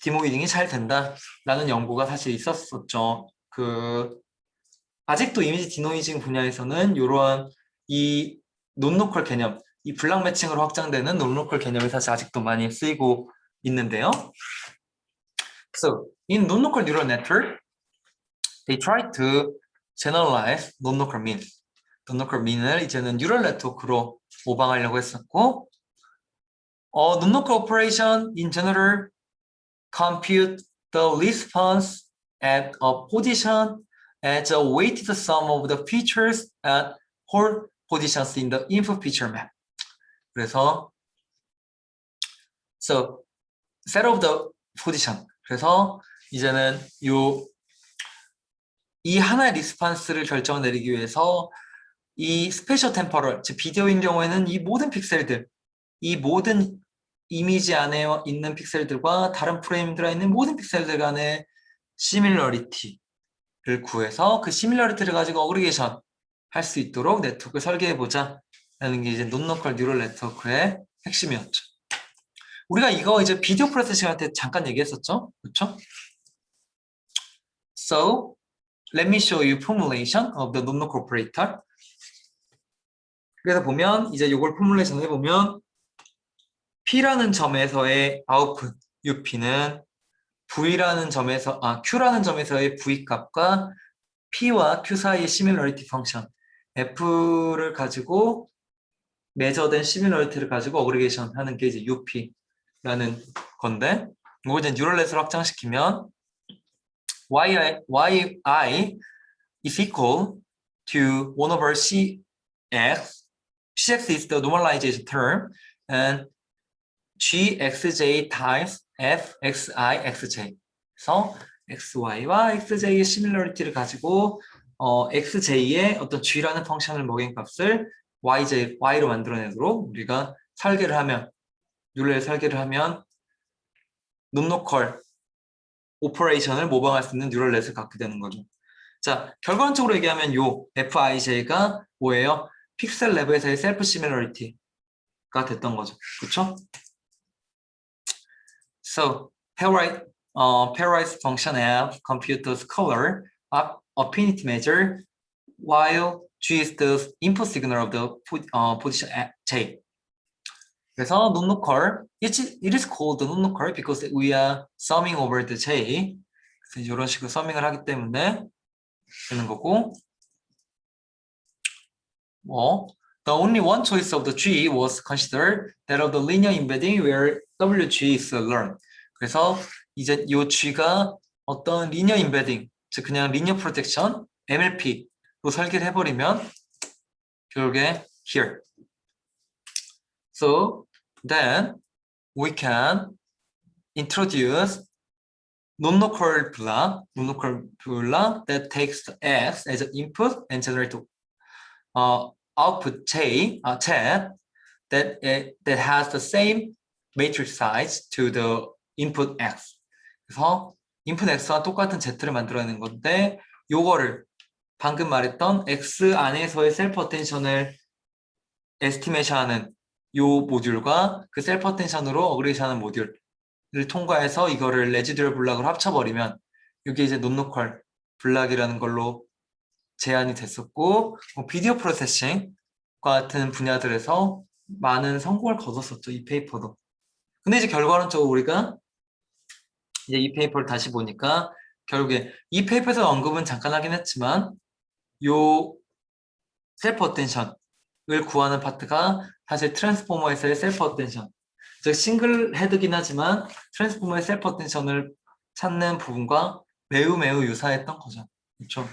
디모이딩이 잘 된다라는 연구가 사실 있었었죠. 아직도 이미지 디노이징 분야에서는 이러한 이 non-local 개념, 이 블락 매칭으로 확장되는 non-local 개념이 사실 아직도 많이 쓰이고 있는데요. So, in non-local neural network, they try to generalize non-local means. non-local mean을 이제는 뉴럴 네트워크로 모방하려고 했었고, non-local operation in general compute the response at a position as a weighted sum of the features at whole positions in the input feature map. 그래서 so set of the position. 그래서 이제는 이 하나의 리스판스를 결정 내리기 위해서 이 스페셜 템퍼럴, 즉 비디오인 경우에는 이 모든 픽셀들, 이 모든 이미지 안에 있는 픽셀들과 다른 프레임들 안에 있는 모든 픽셀들 간의 시밀러리티를 구해서 그 시밀러리티를 가지고 어그리게이션 할 수 있도록 네트워크를 설계해보자 라는 게 이제 non-local neural network의 핵심이었죠. 우리가 이거 이제 비디오 프로세싱 할 때 잠깐 얘기했었죠? 그렇죠? So, let me show you formulation of the non-local operator. 그래서 보면 이제 이걸 포뮬레이션 해보면 P라는 점에서의 아웃풋 UP는 Q라는 점에서의 V 값과 P와 Q 사이의 시밀러리티 펑션 F를 가지고 매저된 시밀러리티를 가지고 어그리게이션 하는 게 이제 UP라는 건데, 이거 이제 뉴럴넷으로 확장시키면 yi is equal to 1 over cx CX is the normalization term, and GXJ times FXI, XJ. 그래서 XY와 XJ의 similarity를 가지고 XJ의 어떤 G라는 펑션을 먹인 값을 Y로 만들어내도록 우리가 설계를 하면, 룰렛 설계를 하면 논로컬 오퍼레이션을 모방할 수 있는 뉴럴넷을 갖게 되는 거죠. 자, 결과론적으로 얘기하면 요 FIJ가 뭐예요? 픽셀 랩에서의 셀프 시밀러리티가 됐던 거죠. 그렇죠? So, pairwise function F computes color of affinity measure while G is the input signal of the position J. 그래서 non-local, it is called non-local because we are summing over the J. 그래서 이런 식으로 서밍을 하기 때문에 되는 거고, the only one choice of the G was considered that of the linear embedding where WG is learned. 그래서 이제 이 G가 어떤 linear embedding, 즉 그냥 linear projection, MLP로 설계를 해버리면 결국에 here. So then we can introduce non-local block that takes the X as an input and generate output Z that has the same matrix size to the input X. 그래서 input X와 똑같은 Z를 만들어내는 건데, 요거를 방금 말했던 X 안에서의 셀프 어텐션을 에스티메이션하는 요 모듈과 그 셀프 어텐션으로 어그레이션하는 모듈을 통과해서 이거를 레지듀얼 블락으로 합쳐버리면 이게 이제 논로컬 블락이라는 걸로 제안이 됐었고, 비디오 프로세싱과 같은 분야들에서 많은 성공을 거뒀었죠, 이 페이퍼도. 근데 이제 결과론적으로 우리가 이제 이 페이퍼를 다시 보니까 결국에 이 페이퍼에서 언급은 잠깐 하긴 했지만 요 셀프 어텐션을 구하는 파트가 사실 트랜스포머에서의 셀프 어텐션, 즉 싱글 헤드긴 하지만 트랜스포머의 셀프 어텐션을 찾는 부분과 매우 유사했던 거죠. 그렇죠?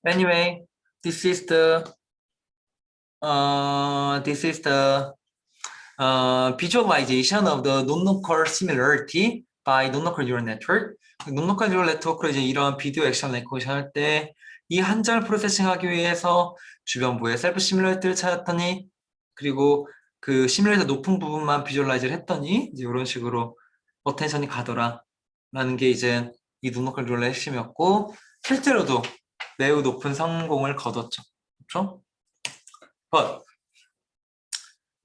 Anyway, this is the visualization of the non-local similarity by non-local neural network. non-local neural network로 이제 이런 비디오 액션 레코션 할 때 이 한 장을 프로세싱하기 위해서 주변부의 셀프 시뮬레이터를 찾았더니, 그리고 그 시뮬레이터 높은 부분만 비주얼라이즈를 했더니 이제 이런 식으로 어텐션이 가더라 라는 게 이제 이 non-local neural 핵심이었고, 실제로도 매우 높은 성공을 거뒀죠. 그렇죠? But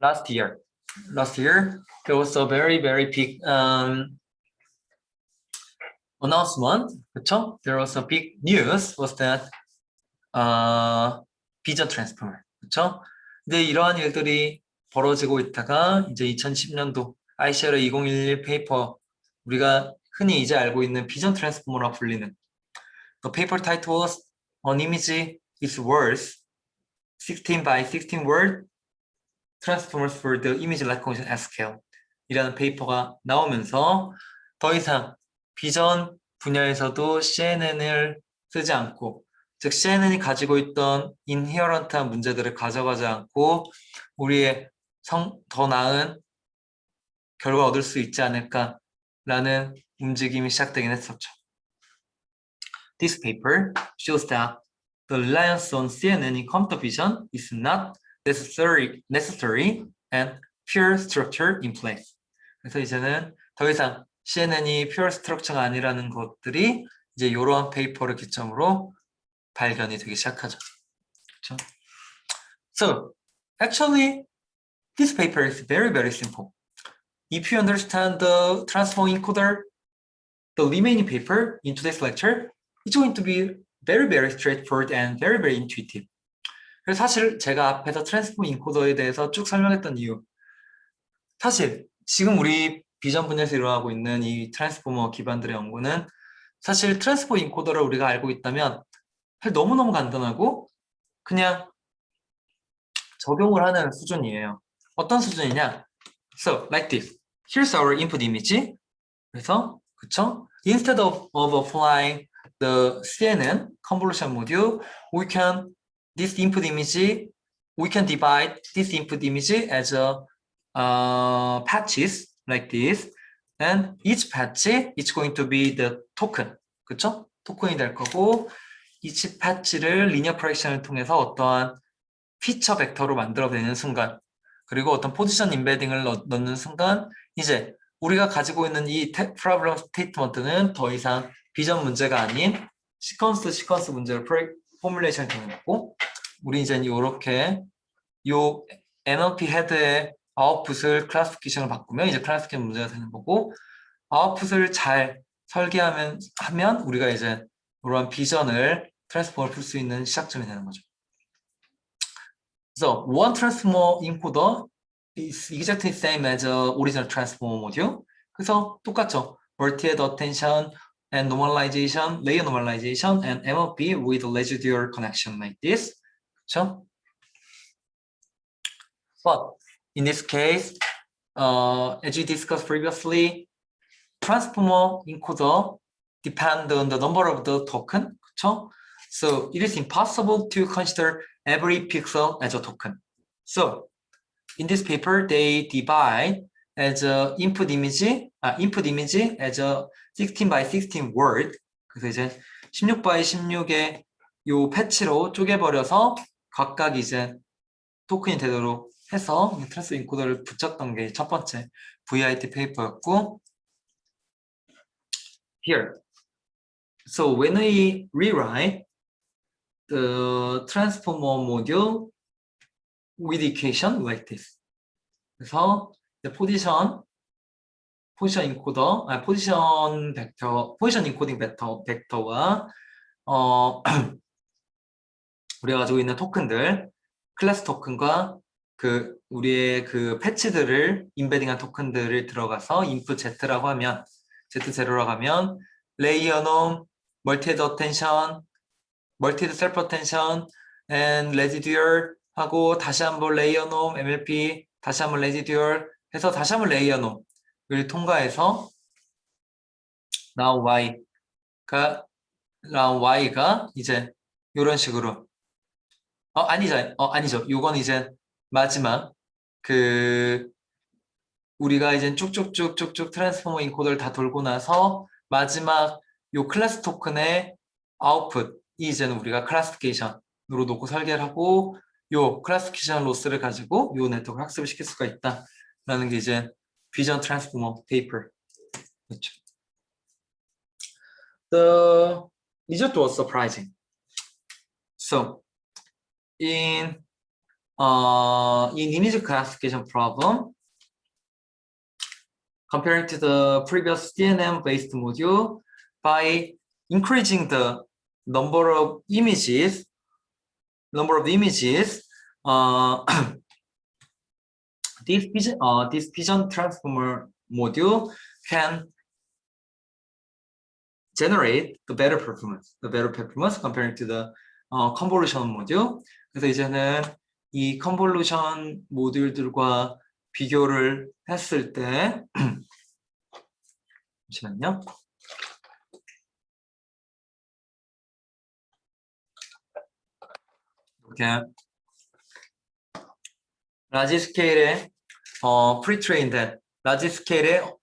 last year there was a very big announcement. 그렇죠? There was a big news was that vision transformer. 그렇죠? 근데 이러한 일들이 벌어지고 있다가 이제 2010년도 ICR 2011 페이퍼, 우리가 흔히 이제 알고 있는 비전 트랜스포머라고 불리는 the paper title was An image is worth 16 by 16 word transformers for the image recognition at scale 이라는 페이퍼가 나오면서 더 이상 비전 분야에서도 CNN을 쓰지 않고, 즉 CNN이 가지고 있던 인헤어런트한 문제들을 가져가지 않고 우리의 더 나은 결과 얻을 수 있지 않을까라는 움직임이 시작되긴 했었죠. This paper shows that the reliance on CNN in computer vision is not necessary and pure structure in place. 그래서 이제는 더 이상 CNN이 pure structure가 아니라는 것들이 이제 이러한 페이퍼를 기점으로 발견이 되기 시작하죠. 그렇죠? So, actually, this paper is very simple. If you understand the transform encoder, the remaining paper in today's lecture, it's going to be very straightforward and very intuitive. 그래서 사실 제가 앞에서 트랜스포머 인코더에 대해서 쭉 설명했던 이유, 사실 지금 우리 비전 분야에서 일어나고 있는 이 트랜스포머 기반들의 연구는 사실 트랜스포머 인코더를 우리가 알고 있다면 사실 너무너무 간단하고 그냥 적용을 하는 수준이에요. 어떤 수준이냐? So, like this. Here's our input image. 그래서, 그쵸? Instead of applying the CNN convolution module, we can, this input image we can divide this input image as a patches like this, and each patch is going to be the token, 그렇죠? 토큰이 될 거고, each patch를 리니어 프로젝션을 통해서 어떠한 피처 벡터로 만들어내는 순간, 그리고 어떤 포지션 임베딩을 넣는 순간, 이제 우리가 가지고 있는 이 프로블럼 스테이트먼트는 더 이상 비전 문제가 아닌 시퀀스 문제로 포뮬레이션이 되는 거고, 우리 이제 이렇게 요 NLP 헤드의 아웃풋을 클래시피케이션을 바꾸면 이제 클래시피케이션 문제가 되는 거고, 아웃풋을 잘 설계하면 우리가 이제 이런 비전을 트랜스포머를 풀 수 있는 시작점이 되는 거죠. So one transformer encoder is exactly same as a original transformer module. 그래서 똑같죠. multi-head attention and normalization, layer normalization, and MLP with residual connection like this. 그렇죠? But in this case, as we discussed previously, transformer encoder depend on the number of the token. 그렇죠? So it is impossible to consider every pixel as a token. So in this paper, they divide as a input image as a 16 by 16 word. 그래서 이제 16 by 16의 요 패치로 쪼개버려서 각각 이제 토큰이 되도록 해서 트랜스 인코더를 붙였던 게 첫 번째 VIT 페이퍼였고, here. So when we rewrite the transformer module with equation like this. 그래서 포지션 인코더, 포지션 인코딩 벡터와 우리가 가지고 있는 토큰들, 클래스 토큰과 그 우리의 그 패치들을 임베딩한 토큰들을 들어가서 인풋 Z라고 하면 Z0라고 하면 레이어 놈, 멀티헤드 어텐션, 멀티헤드 셀프 어텐션, and residual 하고 다시 한번 레이어 놈, MLP, 다시 한번 residual 해서 다시 한번 레이어 놈을 통과해서 나온 Y가 이제 이런 식으로 아니죠. 요건 이제 마지막 우리가 이제 쭉쭉쭉쭉쭉 트랜스포머 인코더를 다 돌고 나서 마지막 요 클래스 토큰의 아웃풋 이 이제는 우리가 클래시피케이션으로 놓고 설계를 하고 요 클래시피케이션 로스를 가지고 요 네트워크를 학습을 시킬 수가 있다라는 게 이제 비전 트랜스포머 페이퍼. 그렇죠. The result was surprising. So in image classification problem, comparing to the previous CNN-based module, by increasing the number of images, this vision transformer module can generate the better performance compared to the convolution module. 그래서 이제는 이 컨볼루션 모듈들과 비교를 했을 때 잠시만요. 이렇게 라지 스케일의 프리트레인된 라지 스케일의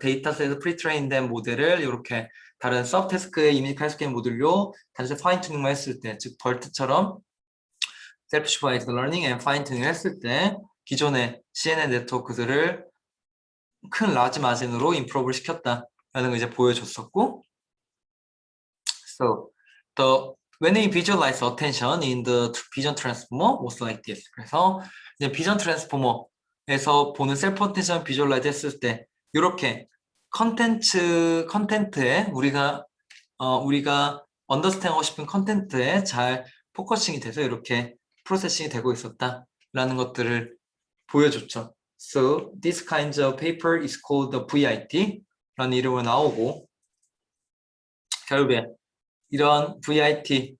데이터셋에서 프리트레인된 모델을 이렇게 다른 서브태스크의 이미지 클래시피케이션 모듈로 다시 파인 튜닝만 했을 때, 즉 벌트처럼 셀프 슈퍼바이즈드 러닝 앤 파인 튜닝을 했을 때 기존의 CNN 네트워크들을 큰 라지 마진으로 임프로브를 시켰다라는 걸 이제 보여줬었고, so when we visualize attention in the vision transformer was like this. 그래서 이제 비전 트랜스포머에서 보는 셀프 어텐션 비주얼라이즈 했을 때 이렇게 컨텐트에 우리가 언더스탠드 하고 싶은 컨텐트에 잘 포커싱이 돼서 이렇게 프로세싱이 되고 있었다라는 것들을 보여줬죠. So this kind of paper is called the VIT라는 이름으로 나오고, 결국에 이런 VIT를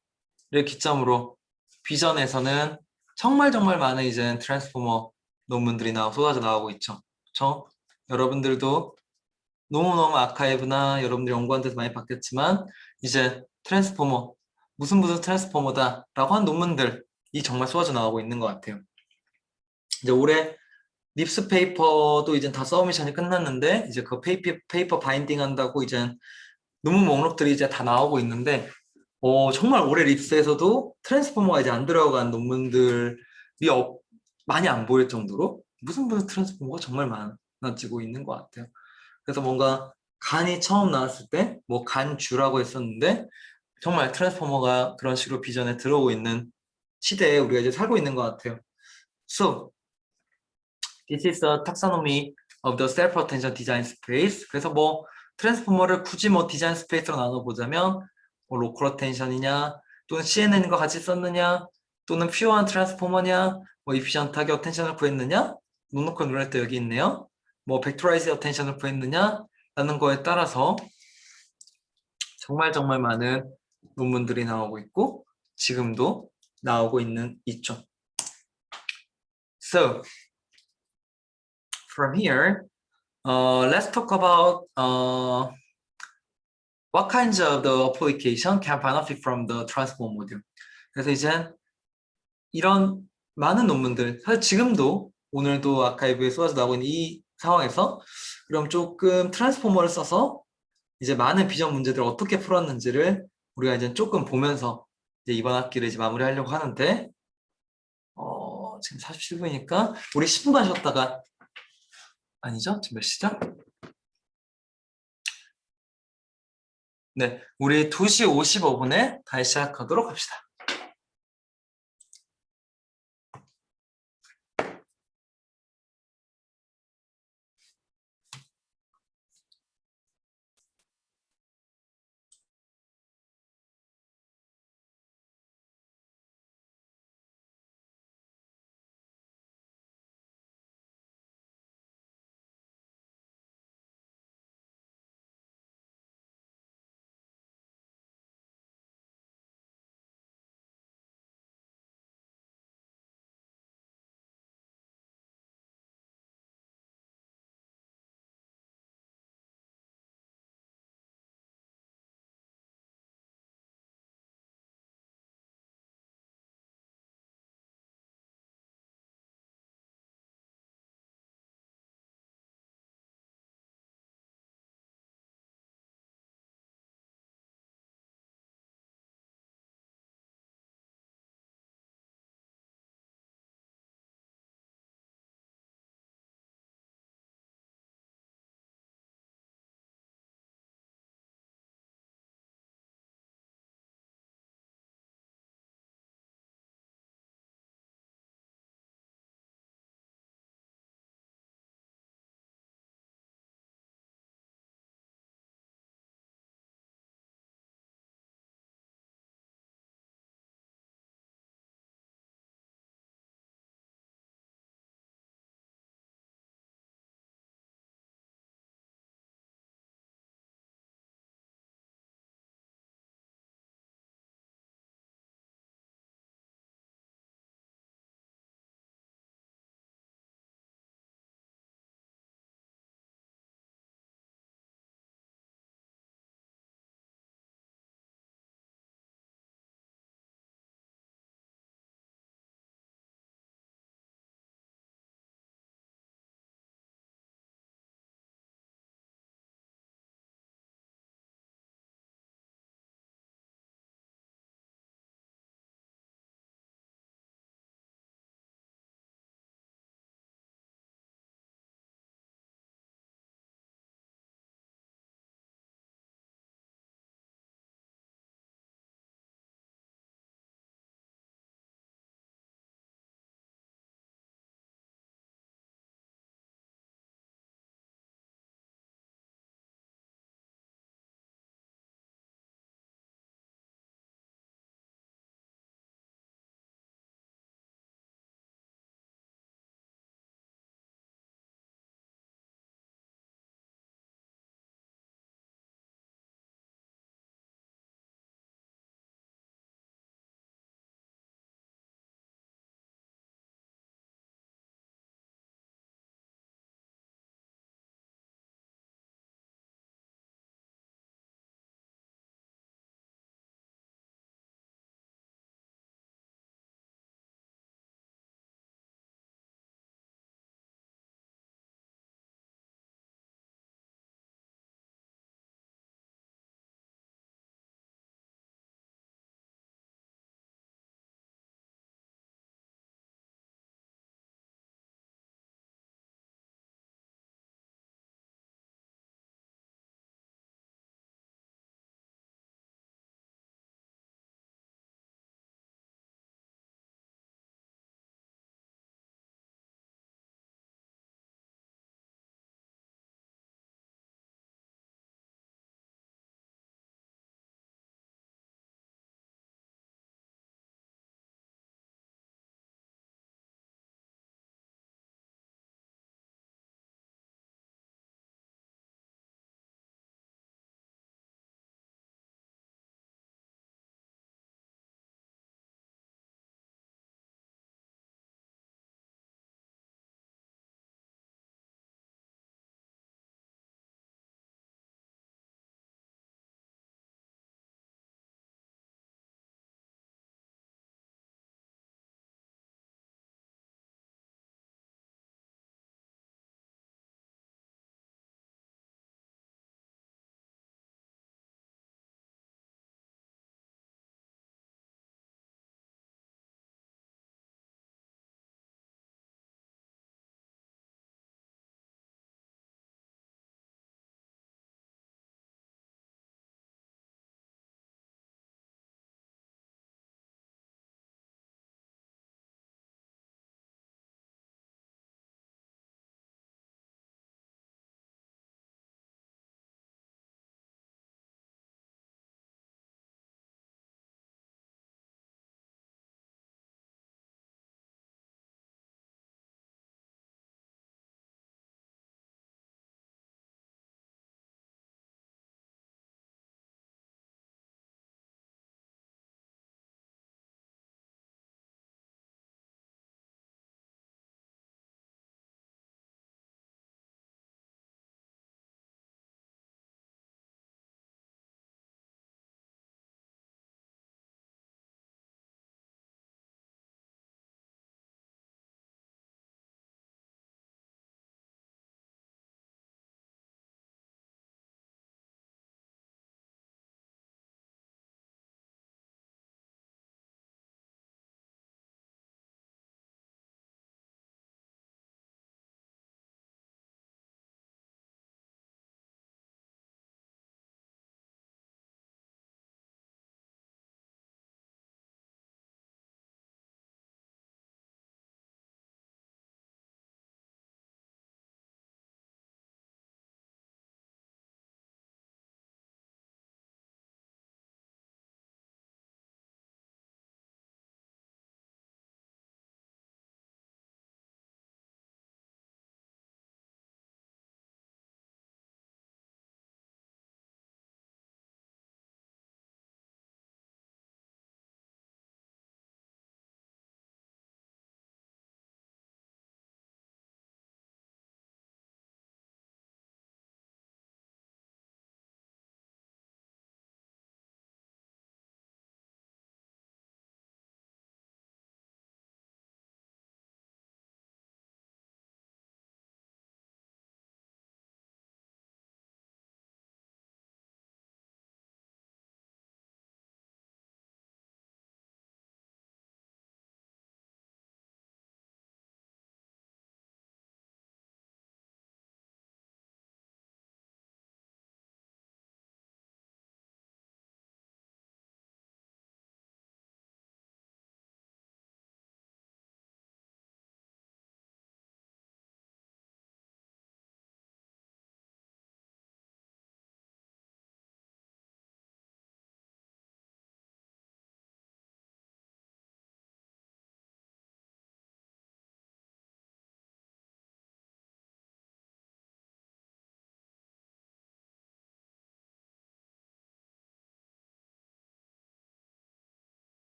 기점으로 비전에서는 정말 많은 이제 트랜스포머 논문들이 쏟아져 나오고 있죠. 그렇죠? 여러분들도 너무너무 아카이브나 여러분들이 연구한 데서 많이 봤겠지만 이제 트랜스포머 무슨 트랜스포머다 라고 한 논문들 정말 쏟아져 나오고 있는 것 같아요. 이제 올해 립스 페이퍼도 이제 다 서브미션이 끝났는데 이제 그 페이퍼 바인딩 한다고 이제 논문 목록들이 이제 다 나오고 있는데 정말 올해 립스에서도 트랜스포머가 이제 안 들어간 논문들이 많이 안 보일 정도로 무슨 트랜스포머가 정말 많아지고 있는 것 같아요. 그래서 뭔가 간이 처음 나왔을 때 뭐 간주라고 했었는데 정말 트랜스포머가 그런 식으로 비전에 들어오고 있는 시대에 우리가 이제 살고 있는 것 같아요. So, this is the taxonomy of the self-attention design space. 그래서 뭐 트랜스포머를 굳이 뭐 디자인 스페이스로 나눠보자면 뭐 로컬 어텐션이냐 또는 CNN과 같이 썼느냐 또는 퓨어한 트랜스포머냐 뭐 이피션트하게 어텐션을 구했느냐 노노컬 룰렛도 여기 있네요. 뭐 벡터라이즈 어텐션을 구했느냐 라는 거에 따라서 정말 많은 논문들이 나오고 있고 지금도 나오고 있죠. So from here, let's talk about what kinds of the application can benefit from the transform module. 그래서 이제 이런 많은 논문들, 사실 지금도 오늘도 아카이브에 쏟아져 나오고 있는 이 상황에서 그럼 조금 트랜스포머를 써서 이제 많은 비전 문제들을 어떻게 풀었는지를 우리가 이제 조금 보면서 이제 이번 학기를 이제 마무리하려고 하는데 지금 47분이니까 우리 10분간 쉬었다가 아니죠? 지금 몇 시죠? 네, 우리 2시 55분에 다시 시작하도록 합시다.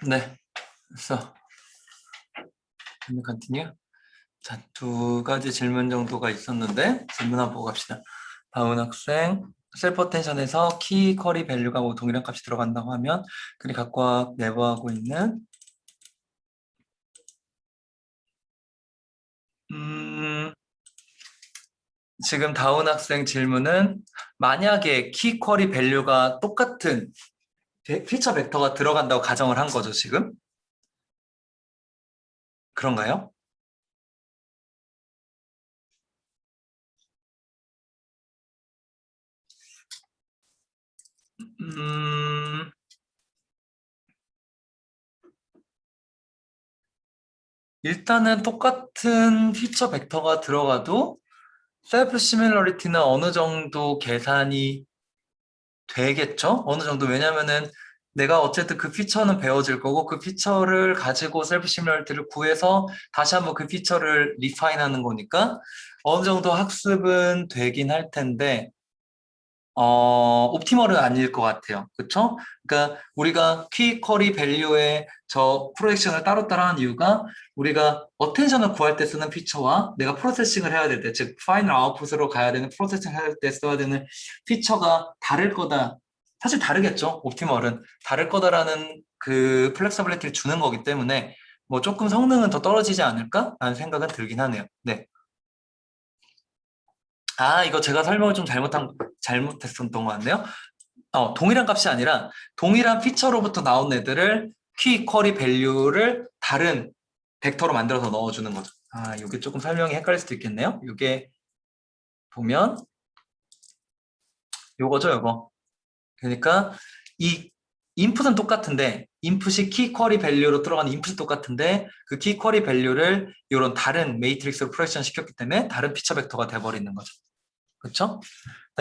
네, 그래서 continue. 자, 두 가지 질문 정도가 있었는데 질문 한번 보고 갑시다. 다운 학생, 셀프 어텐션에서 키 쿼리 밸류가 뭐 동일한 값이 들어간다고 하면 그리 각각 내부하고 있는 지금 다운 학생 질문은 만약에 키 쿼리 밸류가 똑같은 피처 벡터가 들어간다고 가정을 한 거죠, 지금? 그런가요? 일단은 똑같은 피처 벡터가 들어가도 셀프 시밀러리티는 어느 정도 계산이 되겠죠? 어느 정도. 왜냐면은 내가 어쨌든 그 피처는 배워질 거고 그 피처를 가지고 셀프 시뮬리티를 구해서 다시 한번 그 피처를 리파인하는 거니까 어느 정도 학습은 되긴 할 텐데 옵티멀은 아닐 것 같아요. 그쵸? 그러니까 우리가 키 쿼리 밸류의 저 프로젝션을 따로따로 한 이유가 우리가 어텐션을 구할 때 쓰는 피처와 내가 프로세싱을 해야 될 때, 즉 파이널 아웃풋으로 가야 되는 프로세싱 할 때 써야 되는 피처가 다를 거다. 사실 다르겠죠. 옵티멀은 다를 거다라는 그 플렉서빌리티를 주는 거기 때문에 뭐 조금 성능은 더 떨어지지 않을까라는 생각은 들긴 하네요. 네. 아, 이거 제가 설명을 좀 잘못했었던 것 같네요. 동일한 값이 아니라 동일한 피처로부터 나온 애들을 키 쿼리 밸류를 다른 벡터로 만들어서 넣어주는 거죠. 아, 이게 조금 설명이 헷갈릴 수도 있겠네요. 이게 보면 요거죠, 요거. 그러니까 이 인풋은 똑같은데 인풋이 키 쿼리 밸류로 들어가는 인풋이 똑같은데 그 키 쿼리 밸류를 이런 다른 매트릭스로 프로젝션 시켰기 때문에 다른 피처 벡터가 돼버리는 거죠. 그렇죠?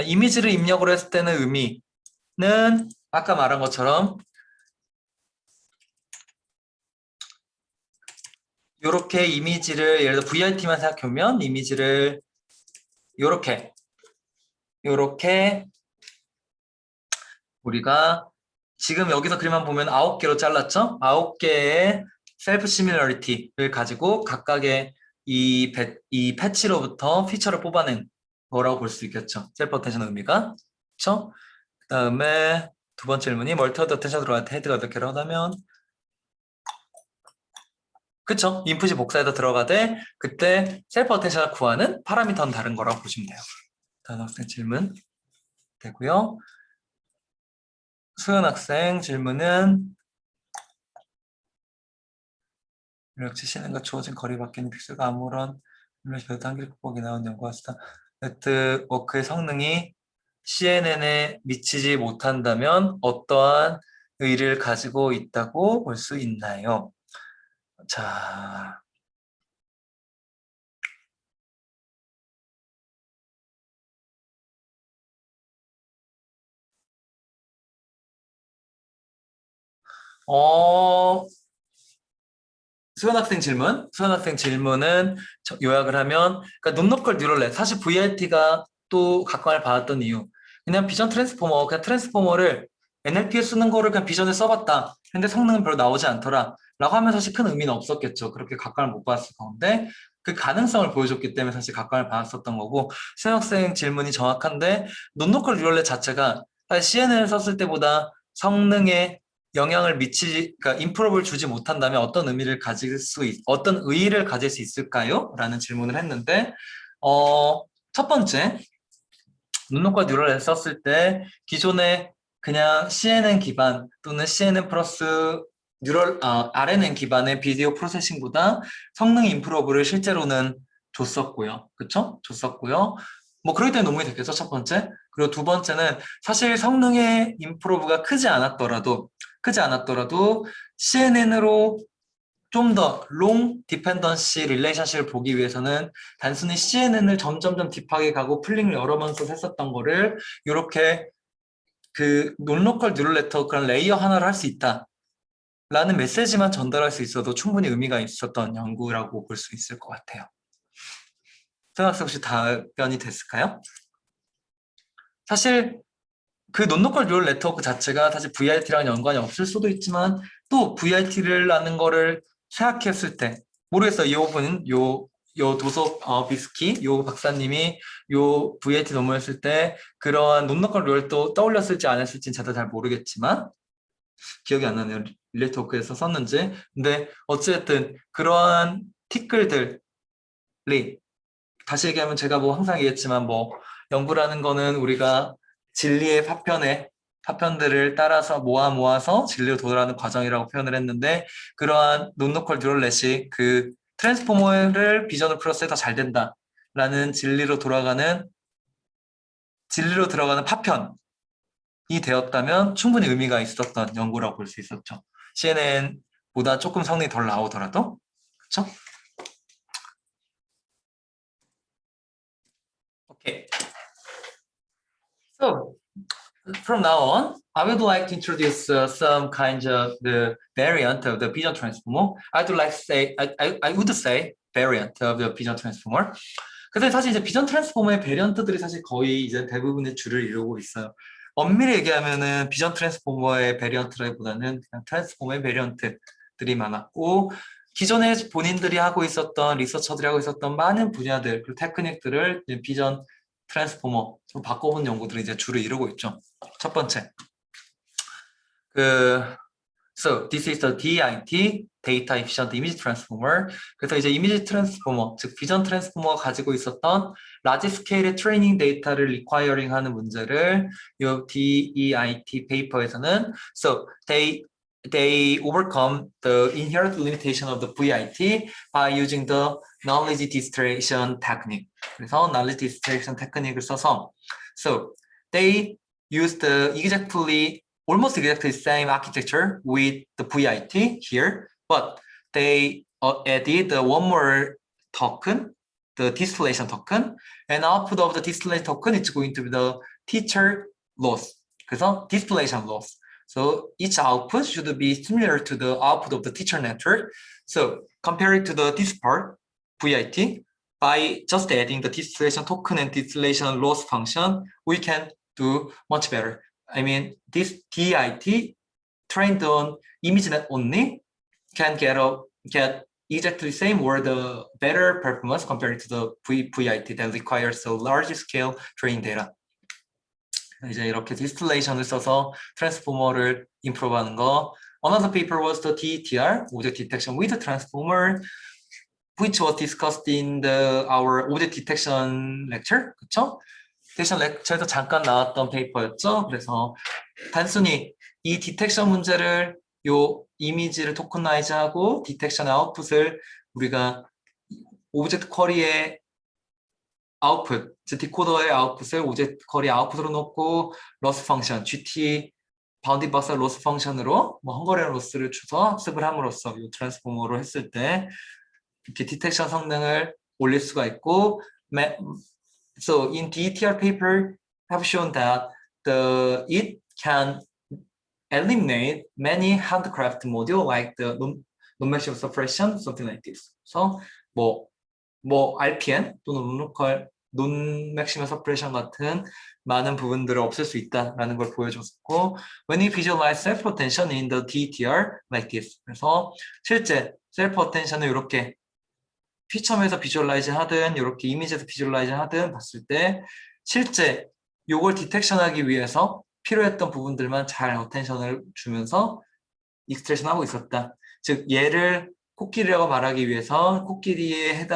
이미지를 입력을 했을 때는 의미는 아까 말한 것처럼 이렇게 이미지를 예를 들어 VRT만 생각해보면 이미지를 이렇게 우리가 지금 여기서 그림만 보면 9개로 잘랐죠? 9개의 셀프 시밀러리티를 가지고 각각의 이 패치로부터 피처를 뽑아낸 거라고 볼 수 있겠죠. 셀프 어텐션 의미가. 그렇죠? 그 다음에 두 번째 질문이 멀티 어텐션 들어갈 때 헤드가 몇 개라고 하면 그쵸? 인풋이 복사해서 들어가되 그때 셀프 어텐션을 구하는 파라미터는 다른 거라고 보시면 돼요. 다음 학생 질문 되고요. 수연 학생 질문은 역시 시는과 주어진 거리 바뀌는 픽셀과 아무런 별 단길 극복이 나온 연구와 수단 네트워크의 성능이 CNN에 미치지 못한다면 어떠한 의의를 가지고 있다고 볼 수 있나요? 자, 수현 학생 질문은 요약을 하면, 그러니까 논로컬 뉴럴넷, 사실 VRT가 또 각광을 받았던 이유, 그냥 비전 트랜스포머, 그냥 트랜스포머를 NLP에 쓰는 거를 그냥 비전에 써봤다. 근데 성능은 별로 나오지 않더라. 라고 하면 사실 큰 의미는 없었겠죠. 그렇게 각광을 못 받았을 건데, 그 가능성을 보여줬기 때문에 사실 각광을 받았었던 거고, 수현 학생 질문이 정확한데, 논로컬 뉴럴넷 자체가 사실 CNN을 썼을 때보다 성능에 영향을 그러니까 인프로를 주지 못한다면 어떤 의의를 가질 수 있을까요? 라는 질문을 했는데, 첫 번째, 눈높과 뉴럴을 썼을 때 기존에 그냥 CNN 기반 또는 CNN 플러스 RNN 기반의 비디오 프로세싱보다 성능 인프로브를 실제로는 줬었고요. 그쵸? 줬었고요. 뭐 그럴 때 도움이 됐겠죠, 첫 번째. 그리고 두 번째는 사실 성능의 인프로브가 크지 않았더라도 CNN으로 좀 더 롱 디펜던시 릴레이션십을 보기 위해서는 단순히 CNN을 점점점 딥하게 가고 풀링을 여러 번 써서 했었던 거를 이렇게 그 논로컬 뉴럴 네트워크란 레이어 하나를 할 수 있다 라는 메시지만 전달할 수 있어도 충분히 의미가 있었던 연구라고 볼 수 있을 것 같아요. 생각해 혹시 답변이 됐을까요? 사실 그 논로컬 뉴럴 네트워크 자체가 사실 VIT랑 연관이 없을 수도 있지만 또 VIT를 하는 거를 생각했을 때 모르겠어요. 이 부분은 요 도서 비스키 요 박사님이 요 VIT 논문을 쓸 때 그러한 논로컬 뉴럴도 떠올렸을지 안 했을지는 저도 잘 모르겠지만 기억이 안 나네요. 릴레이토크에서 썼는지. 근데 어쨌든 그러한 티끌들이 다시 얘기하면 제가 뭐 항상 얘기했지만 뭐 연구라는 거는 우리가 진리의 파편들을 따라서 모아서 진리로 도달하는 과정이라고 표현을 했는데 그러한 논로컬 뉴럴넷이 그 트랜스포머를 비전을 풀었을 때 더 잘 된다라는 진리로 들어가는 파편이 되었다면 충분히 의미가 있었던 연구라고 볼 수 있었죠. CNN보다 조금 성능이 덜 나오더라도 그렇죠? 오케이. So from now on, I would like to introduce some kind of the variant of the Pigeon transformer. I would say variant of the Pigeon transformer. 근데 사실 이제 비전 트랜스포머의 베리언트들이 사실 거의 이제 대부분의 줄을 이루고 있어요. 엄밀히 얘기하면은 비전 트랜스포머의 베리언트라기보다는 그냥 트랜스포머의 베리언트들이 많았고 기존에 본인들이 하고 있었던 리서처들이 하고 있었던 많은 분야들 그리고 테크닉들을 비전 트랜스포머 좀 바꿔본 연구들이 이제 줄을 이루고 있죠. 첫 번째, So this is the DIT, Data Efficient Image Transformer. 그래서 이제 이미지 트랜스포머, 즉 비전 트랜스포머가 가지고 있었던 라지 스케일의 트레이닝 데이터를 리콰이어링 하는 문제를 이 DEIT 페이퍼에서는 So they overcome the inherent limitation of the VIT by using the knowledge distillation technique. 그래서 knowledge distillation 테크닉을 써서 So they used almost exactly the same architecture with the VIT here, but they added one more token, the distillation token, and output of the distillation token is going to be the teacher loss. 그래서 distillation loss. So each output should be similar to the output of the teacher network. So compared to this part, VIT, by just adding the distillation token and distillation loss function, we can do much better. I mean, this DIT trained on ImageNet only can get exactly the same or the better performance compared to the VIT that requires a large scale training data. 이제 이렇게 디스틸레이션을 써서 트랜스포머를 임프로브하는 거. Another paper was the DETR, object detection with the transformer, which was discussed in our object detection lecture. 그렇죠? 디텍션 렉처에서 잠깐 나왔던 페이퍼였죠. 그래서 단순히 이 디텍션 문제를 요 이미지를 토커나이즈하고 디텍션 아웃풋을 우리가 오브젝트 쿼리의 아웃풋, 즉 디코더의 아웃풋을 오브젝트 쿼리 아웃풋으로 놓고 로스 펑션, GT 바운디 박스 로스 펑션으로 뭐 헝거리언 로스를 줘서 학습을 함으로써 이 트랜스포머로 했을 때 이렇게 디텍션 성능을 올릴 수가 있고 So in DETR paper have shown that it can eliminate many handcraft module like the non-maximum suppression, something like this. So 뭐 RPN 또는 non-maximum suppression 같은 많은 부분들을 없앨 수 있다라는 걸 보여줬고, when we visualize self-attention in the DETR like this. 그래서 실제 self-attention을 이렇게 피처에서 비주얼라이즈 하든 이렇게 이미지에서 비주얼라이즈 하든 봤을 때 실제 요걸 디텍션하기 위해서 필요했던 부분들만 잘 어텐션을 주면서 익스트레이션 하고 있었다. 즉 얘를 코끼리라고 말하기 위해서 코끼리의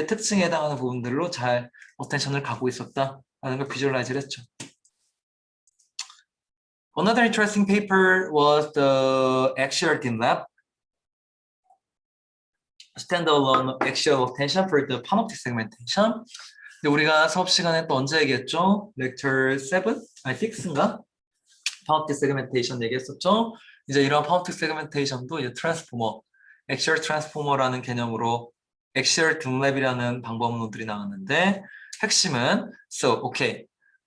특징에 해당하는 부분들로 잘 어텐션을 가고 있었다라는 걸 비주얼라이즈를 했죠. Another interesting paper was the Axial Team Lab. Standalone axial attention for the panoptic segmentation. 우리가 수업 시간에 또 언제 얘기했죠? lecture 7? 아니 6인가? panoptic segmentation 얘기했었죠? 이제 이런 panoptic segmentation도 이제 트랜스포머, axial transformer라는 개념으로 axial 등랩이라는 방법론들이 나왔는데 핵심은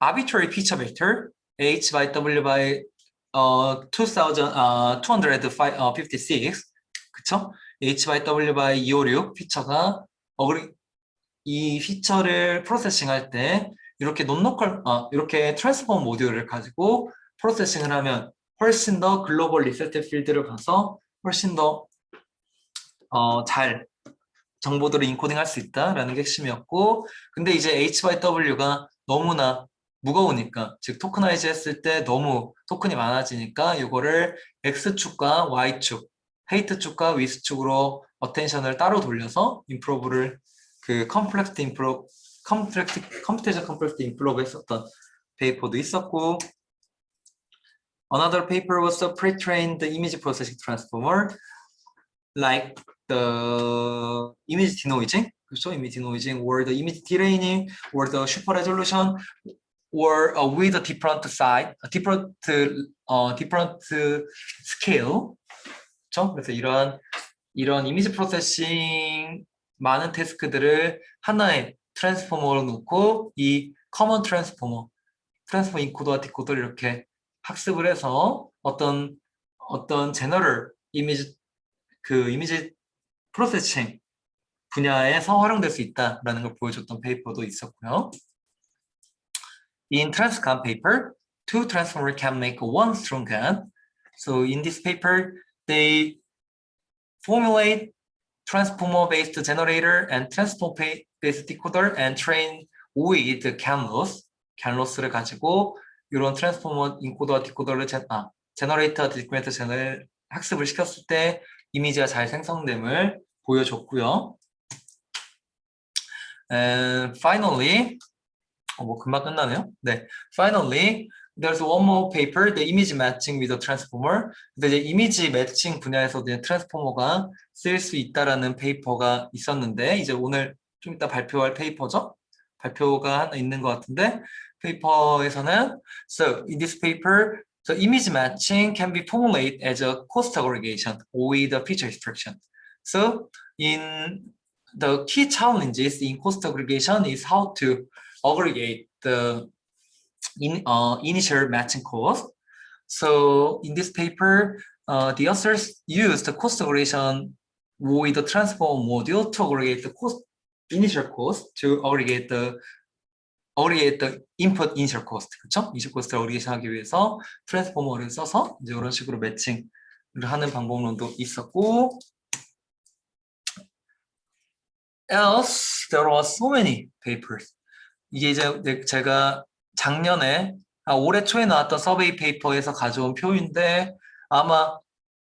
arbitrary feature vector h by w by 256 그쵸? h by w by 256 피처가 이 피처를 프로세싱 할 때 이렇게 이렇게 트랜스포머 모듈을 가지고 프로세싱을 하면 훨씬 더 글로벌 리셋 필드를 봐서 훨씬 더 잘 정보들을 인코딩할 수 있다라는 게 핵심이었고, 근데 이제 H/W가 너무나 무거우니까, 즉 토크나이즈 했을 때 너무 토큰이 많아지니까 이거를 X축과 Y축, 헤이트 축과 위스 축으로 어텐션을 따로 돌려서 임프로브를 컴퓨테이션 컴플렉스 임프로브 했었던 페이퍼도 있었고, another paper was the pre-trained image processing transformer like the image denoising, 그렇죠? image denoising, or the image deraining, or the super resolution, or with a different size, different scale, 그렇죠? 그래서 이런 이미지 프로세싱 많은 태스크들을 하나의 트랜스포머로 놓고 이 커먼 트랜스포머 인코더와 디코더를 이렇게 학습을 해서 어떤 제너럴 이미지 프로세싱 분야에서 활용될 수 있다라는 걸 보여줬던 페이퍼도 있었고요. In Transcon paper, two transformers can make one strong GAN. So in this paper, they formulate transformer-based generator and transformer-based decoder and train with GAN loss. GAN loss를 가지고 이런 트랜스포머 인코더와 디코더를 제너레이터, 디스크리미네이터 학습을 시켰을 때 이미지가 잘 생성됨을 보여줬고요. And finally, 뭐 금방 끝나네요. 네, finally, there's one more paper, the image matching with a transformer. 근데 이제 이미지 매칭 분야에서도 이제 트랜스포머가 쓰일 수 있다라는 페이퍼가 있었는데, 이제 오늘 좀 이따 발표할 페이퍼죠? 발표가 하나 있는 것 같은데, 페이퍼에서는 so in this paper, the image matching can be formulated as a cost aggregation with a feature extraction. So in the key challenges in cost aggregation is how to aggregate the initial matching cost. So in this paper, the authors used the cost aggregation with the transform module to aggregate the initial cost to aggregate the input initial cost. 그렇죠? initial cost를 aggregation 하기 위해서 트랜스포머를 써서 이제 이런 식으로 매칭을 하는 방법론도 있었고, else there were so many papers. 이게 이제 제가 작년에 올해 초에 나왔던 서베이 페이퍼에서 가져온 표인데, 아마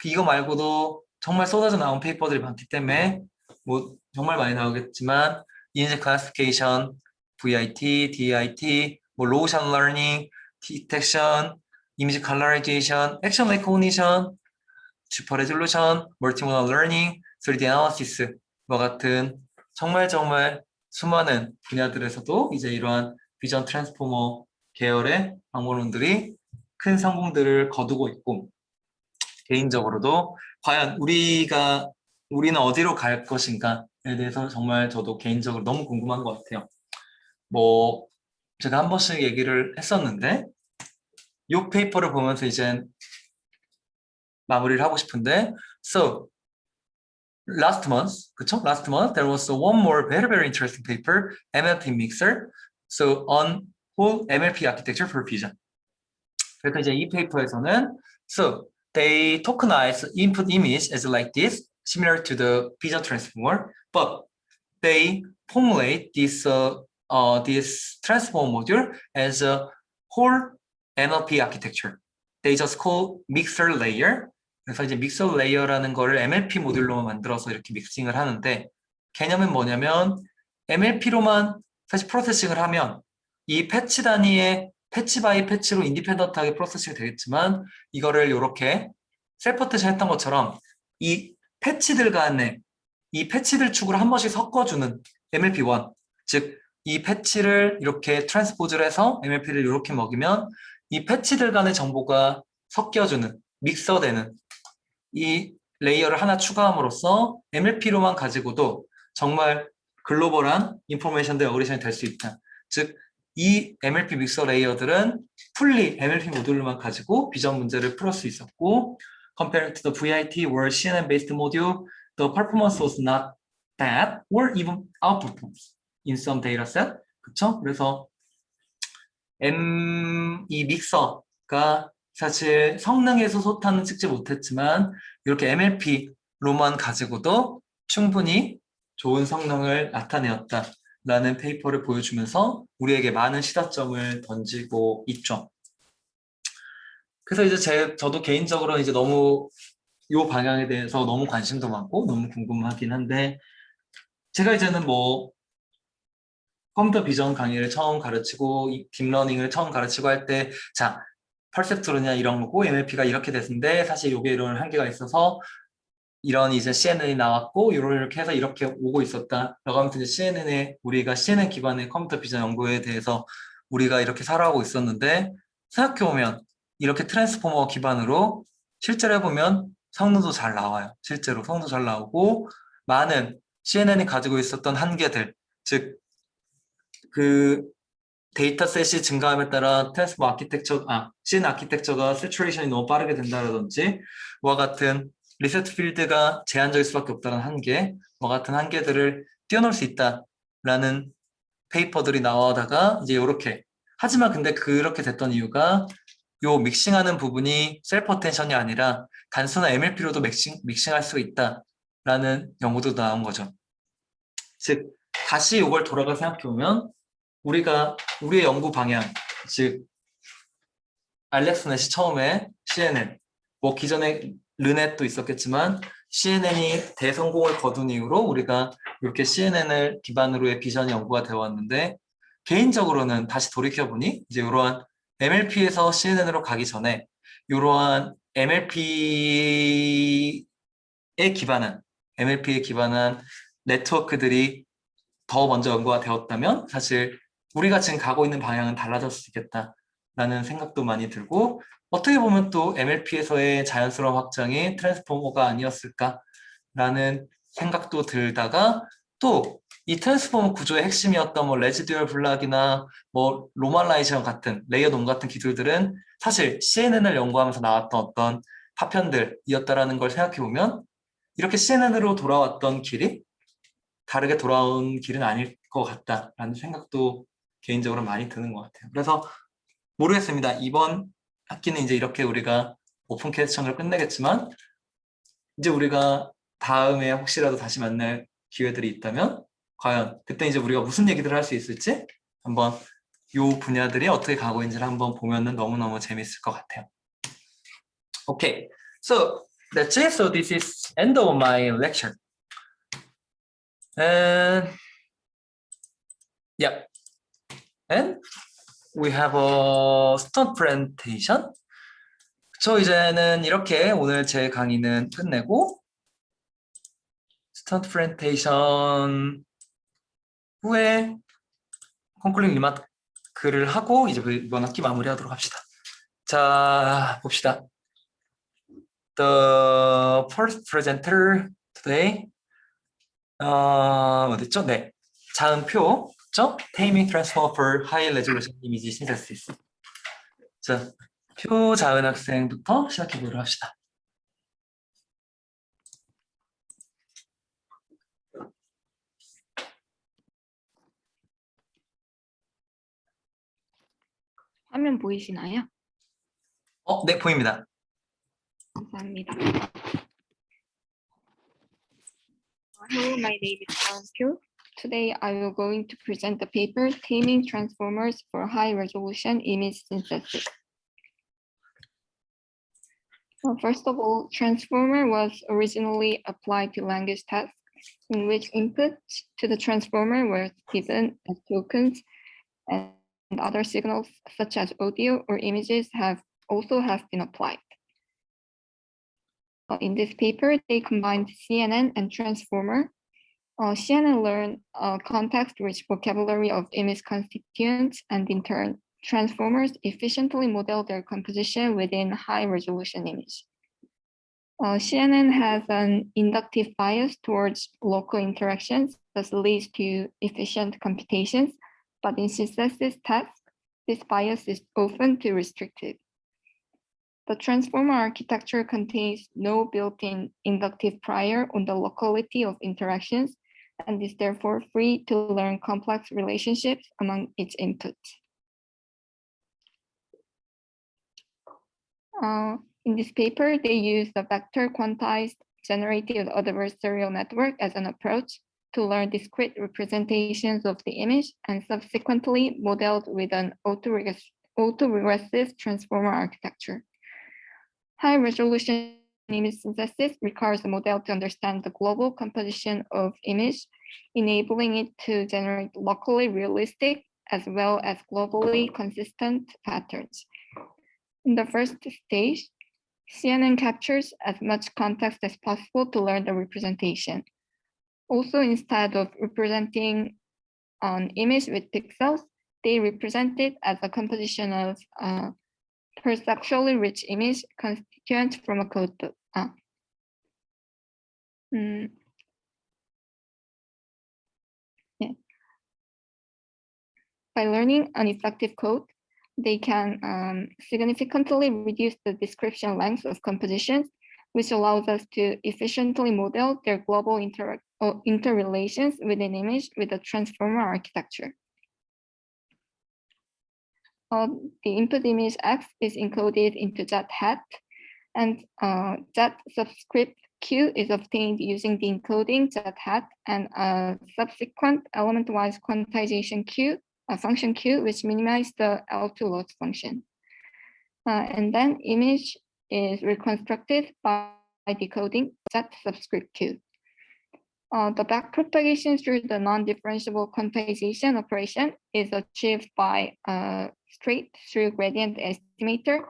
이거 말고도 정말 쏟아져 나온 페이퍼들이 많기 때문에 뭐 정말 많이 나오겠지만 이미지 클래시피케이션, VIT, DIT, 뭐 로션 러닝, 디텍션, 이미지 컬러라이제이션, 액션 레코니션, 슈퍼 레졸루션, 멀티모달 러닝, 3D 애널리시스 뭐 같은 정말 수많은 분야들에서도 이제 이러한 비전 트랜스포머 계열의 방법론들이 큰 성공들을 거두고 있고, 개인적으로도 과연 우리는 어디로 갈 것인가에 대해서 정말 저도 개인적으로 너무 궁금한 것 같아요. 뭐 제가 한 번씩 얘기를 했었는데 이 페이퍼를 보면서 이제 마무리를 하고 싶은데, so last month, 그쵸? Last month there was one more very interesting paper, MLP mixer, so on whole MLP architecture for vision. 그러니까 이제 이 페이퍼에서는 so they tokenize input image as like this, similar to the vision transformer, but they formulate this transformer module as a whole MLP architecture. They just call mixer layer. 그래서 이제 믹서 레이어라는 거를 MLP 모듈로 만들어서 이렇게 믹싱을 하는데, 개념은 뭐냐면 MLP로만 사실 프로세싱을 하면 이 패치 단위의 패치 바이 패치로 인디펜던트하게 프로세싱이 되겠지만, 이거를 이렇게 셀프-테스트 했던 것처럼 이 패치들 간에 이 패치들 축으로 한 번씩 섞어주는 MLP1, 즉 이 패치를 이렇게 트랜스포즈를 해서 MLP를 이렇게 먹이면 이 패치들 간의 정보가 섞여주는, 믹서되는 이 레이어를 하나 추가함으로써 MLP로만 가지고도 정말 글로벌한 인포메이션들 어그리션이 될 수 있다. 즉, 이 MLP 믹서 레이어들은 풀리 MLP 모듈만 가지고 비전 문제를 풀을 수 있었고, compared to the VIT or CNN-based module, the performance was not bad or even outperforms in some data set. 그쵸? 그래서 이 믹서가 사실 성능에서 솟다는 찍지 못했지만 이렇게 MLP로만 가지고도 충분히 좋은 성능을 나타내었다라는 페이퍼를 보여주면서 우리에게 많은 시사점을 던지고 있죠. 그래서 이제 저도 개인적으로 이제 너무 이 방향에 대해서 너무 관심도 많고 너무 궁금하긴 한데 제가 이제는 뭐 컴퓨터 비전 강의를 처음 가르치고 딥러닝을 처음 가르치고 할 때 자, 퍼셉트론이나 이런 거고 MLP가 이렇게 됐는데 사실 요게 이런 한계가 있어서 이런 이제 CNN이 나왔고 이렇게 해서 이렇게 오고 있었다. 라고 하면서 이제 CNN에 우리가 CNN 기반의 컴퓨터 비전 연구에 대해서 우리가 이렇게 살아가고 있었는데 생각해보면 이렇게 트랜스포머 기반으로 실제로 해보면 성능도 잘 나와요. 실제로 성능도 잘 나오고 많은 CNN이 가지고 있었던 한계들 즉 그 데이터셋이 증가함에 따라 트랜스포머 아키텍처, CNN 아키텍처가 세츄레이션이 너무 빠르게 된다든지 와 같은 리셋 필드가 제한적일 수밖에 없다는 한계와 같은 한계들을 뛰어넘을 수 있다라는 페이퍼들이 나오다가 이제 이렇게 하지만 근데 그렇게 됐던 이유가 요 믹싱하는 부분이 셀프 어텐션이 아니라 단순한 MLP로도 믹싱할 수 있다라는 연구도 나온 거죠. 즉 다시 이걸 돌아가 생각해보면 우리의 연구 방향, 즉 알렉스넷이 처음에 CNN, 뭐 기존에 르넷도 있었겠지만 CNN이 대성공을 거둔 이후로 우리가 이렇게 CNN을 기반으로의 비전 연구가 되어 왔는데 개인적으로는 다시 돌이켜보니 이제 이러한 MLP에서 CNN으로 가기 전에 이러한 MLP에 기반한 네트워크들이 더 먼저 연구가 되었다면 사실 우리가 지금 가고 있는 방향은 달라졌을 수 있겠다라는 생각도 많이 들고 어떻게 보면 또 MLP에서의 자연스러운 확장이 트랜스포머가 아니었을까라는 생각도 들다가 또 이 트랜스포머 구조의 핵심이었던 뭐 레지듀얼 블락이나 뭐 로멀라이제이션 같은 레이어 돔 같은 기술들은 사실 CNN을 연구하면서 나왔던 어떤 파편들이었다라는 걸 생각해 보면 이렇게 CNN으로 돌아왔던 길이 다르게 돌아온 길은 아닐 것 같다라는 생각도 개인적으로 많이 드는 것 같아요. 그래서 모르겠습니다. 이번 학기는 이제 이렇게 우리가 오픈 퀘스천을 끝내겠지만 이제 우리가 다음에 혹시라도 다시 만날 기회들이 있다면 과연 그때 이제 우리가 무슨 얘기들을 할 수 있을지 한번 이 분야들이 어떻게 가고 있는지를 한번 보면은 너무너무 재밌을 것 같아요. Okay, so that's it. So this is end of my lecture. And yeah, and we have a stunt presentation. 저 이제는 이렇게 오늘 제 강의는 끝내고 스턴트 프렌테이션 후에 콘클링 리마크를 하고 이제 이번 학기 마무리하도록 합시다. 자, 봅시다. The first presenter today 어딨죠? 네, 자은표죠? Taming Transformer for High Resolution Image Synthesis. 자, 표자은 학생부터 시작해 보도록 합시다. 화면 보이시나요? 네, 보입니다. 감사합니다. Hello, my name is Kyu. Today I will going to present the paper Taming Transformers for High Resolution Image Synthesis. First of all, transformer was originally applied to language tasks in which inputs to the transformer were given as tokens, and other signals such as audio or images have been applied. In this paper, they combined CNN and transformer. CNN learned context-rich vocabulary of image constituents, and in turn, transformers efficiently model their composition within high-resolution image. CNN has an inductive bias towards local interactions that leads to efficient computations, but in synthesis tasks, this bias is often too restricted. The transformer architecture contains no built-in inductive prior on the locality of interactions and is therefore free to learn complex relationships among its inputs. In this paper, they use the vector quantized generative adversarial network as an approach to learn discrete representations of the image and subsequently modeled with an autoregressive transformer architecture. High resolution image synthesis requires the model to understand the global composition of image, enabling it to generate locally realistic as well as globally consistent patterns. In the first stage, CNN captures as much context as possible to learn the representation. Also, instead of representing an image with pixels, they represent it as a composition of perceptually rich image constituents from a codebook. By learning an effective code, they can significantly reduce the description length of compositions, which allows us to efficiently model their global interrelations with an image with a transformer architecture. The input image X is encoded into Z hat, and Z subscript Q is obtained using the encoding Z hat and a subsequent element-wise quantization Q, a function Q, which minimizes the L2 loss function. And then image is reconstructed by decoding Z subscript Q. The backpropagation through the non-differentiable quantization operation is achieved by a straight-through gradient estimator,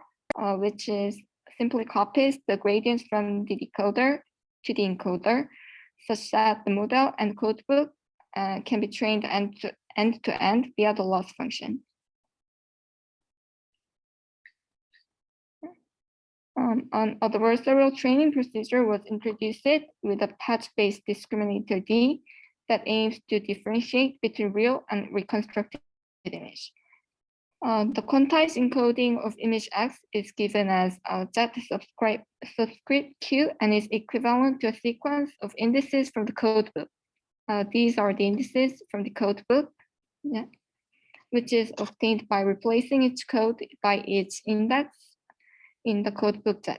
which is simply copies the gradients from the decoder to the encoder, such that the model and codebook can be trained end-to-end via the loss function. An adversarial training procedure was introduced with a patch-based discriminator D that aims to differentiate between real and reconstructed image. The quantized encoding of image X is given as Z subscript Q and is equivalent to a sequence of indices from the codebook. These are the indices from the codebook, which is obtained by replacing each code by its index in the codebook Z.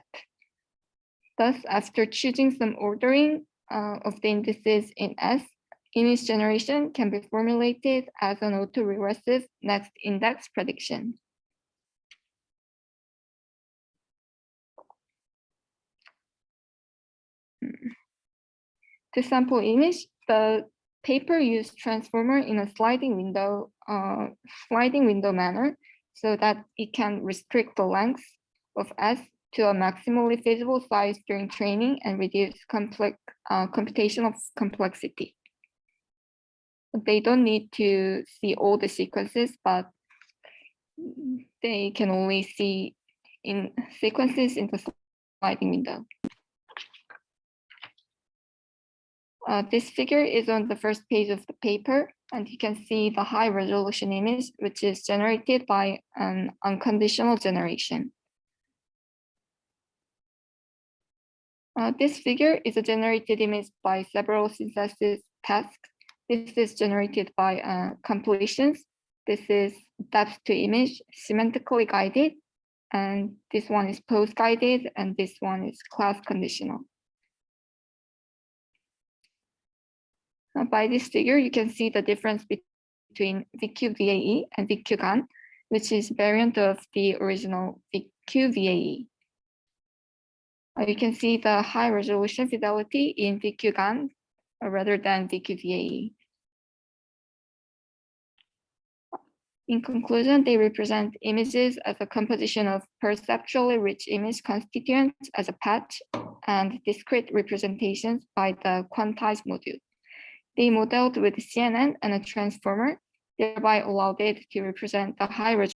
Thus, after choosing some ordering of the indices in S, image generation can be formulated as an autoregressive next index prediction. To sample image, the paper used transformer in a sliding window manner so that it can restrict the length of S to a maximally feasible size during training and reduce computational complexity. They don't need to see all the sequences, but they can only see in sequences in the sliding window. This figure is on the first page of the paper, and you can see the high resolution image, which is generated by an unconditional generation. This figure is a generated image by several synthesis tasks. This is generated by completions. This is depth to image, semantically guided, and this one is post-guided, and this one is class conditional. By this figure, you can see the difference between VQ-VAE and VQ-GAN, which is variant of the original VQ-VAE. You can see the high resolution fidelity in VQ-GAN rather than VQ-VAE. In conclusion, they represent images as a composition of perceptually rich image constituents as a patch and discrete representations by the quantized module. They modeled with CNN and a transformer, thereby allowed it to represent the high resolution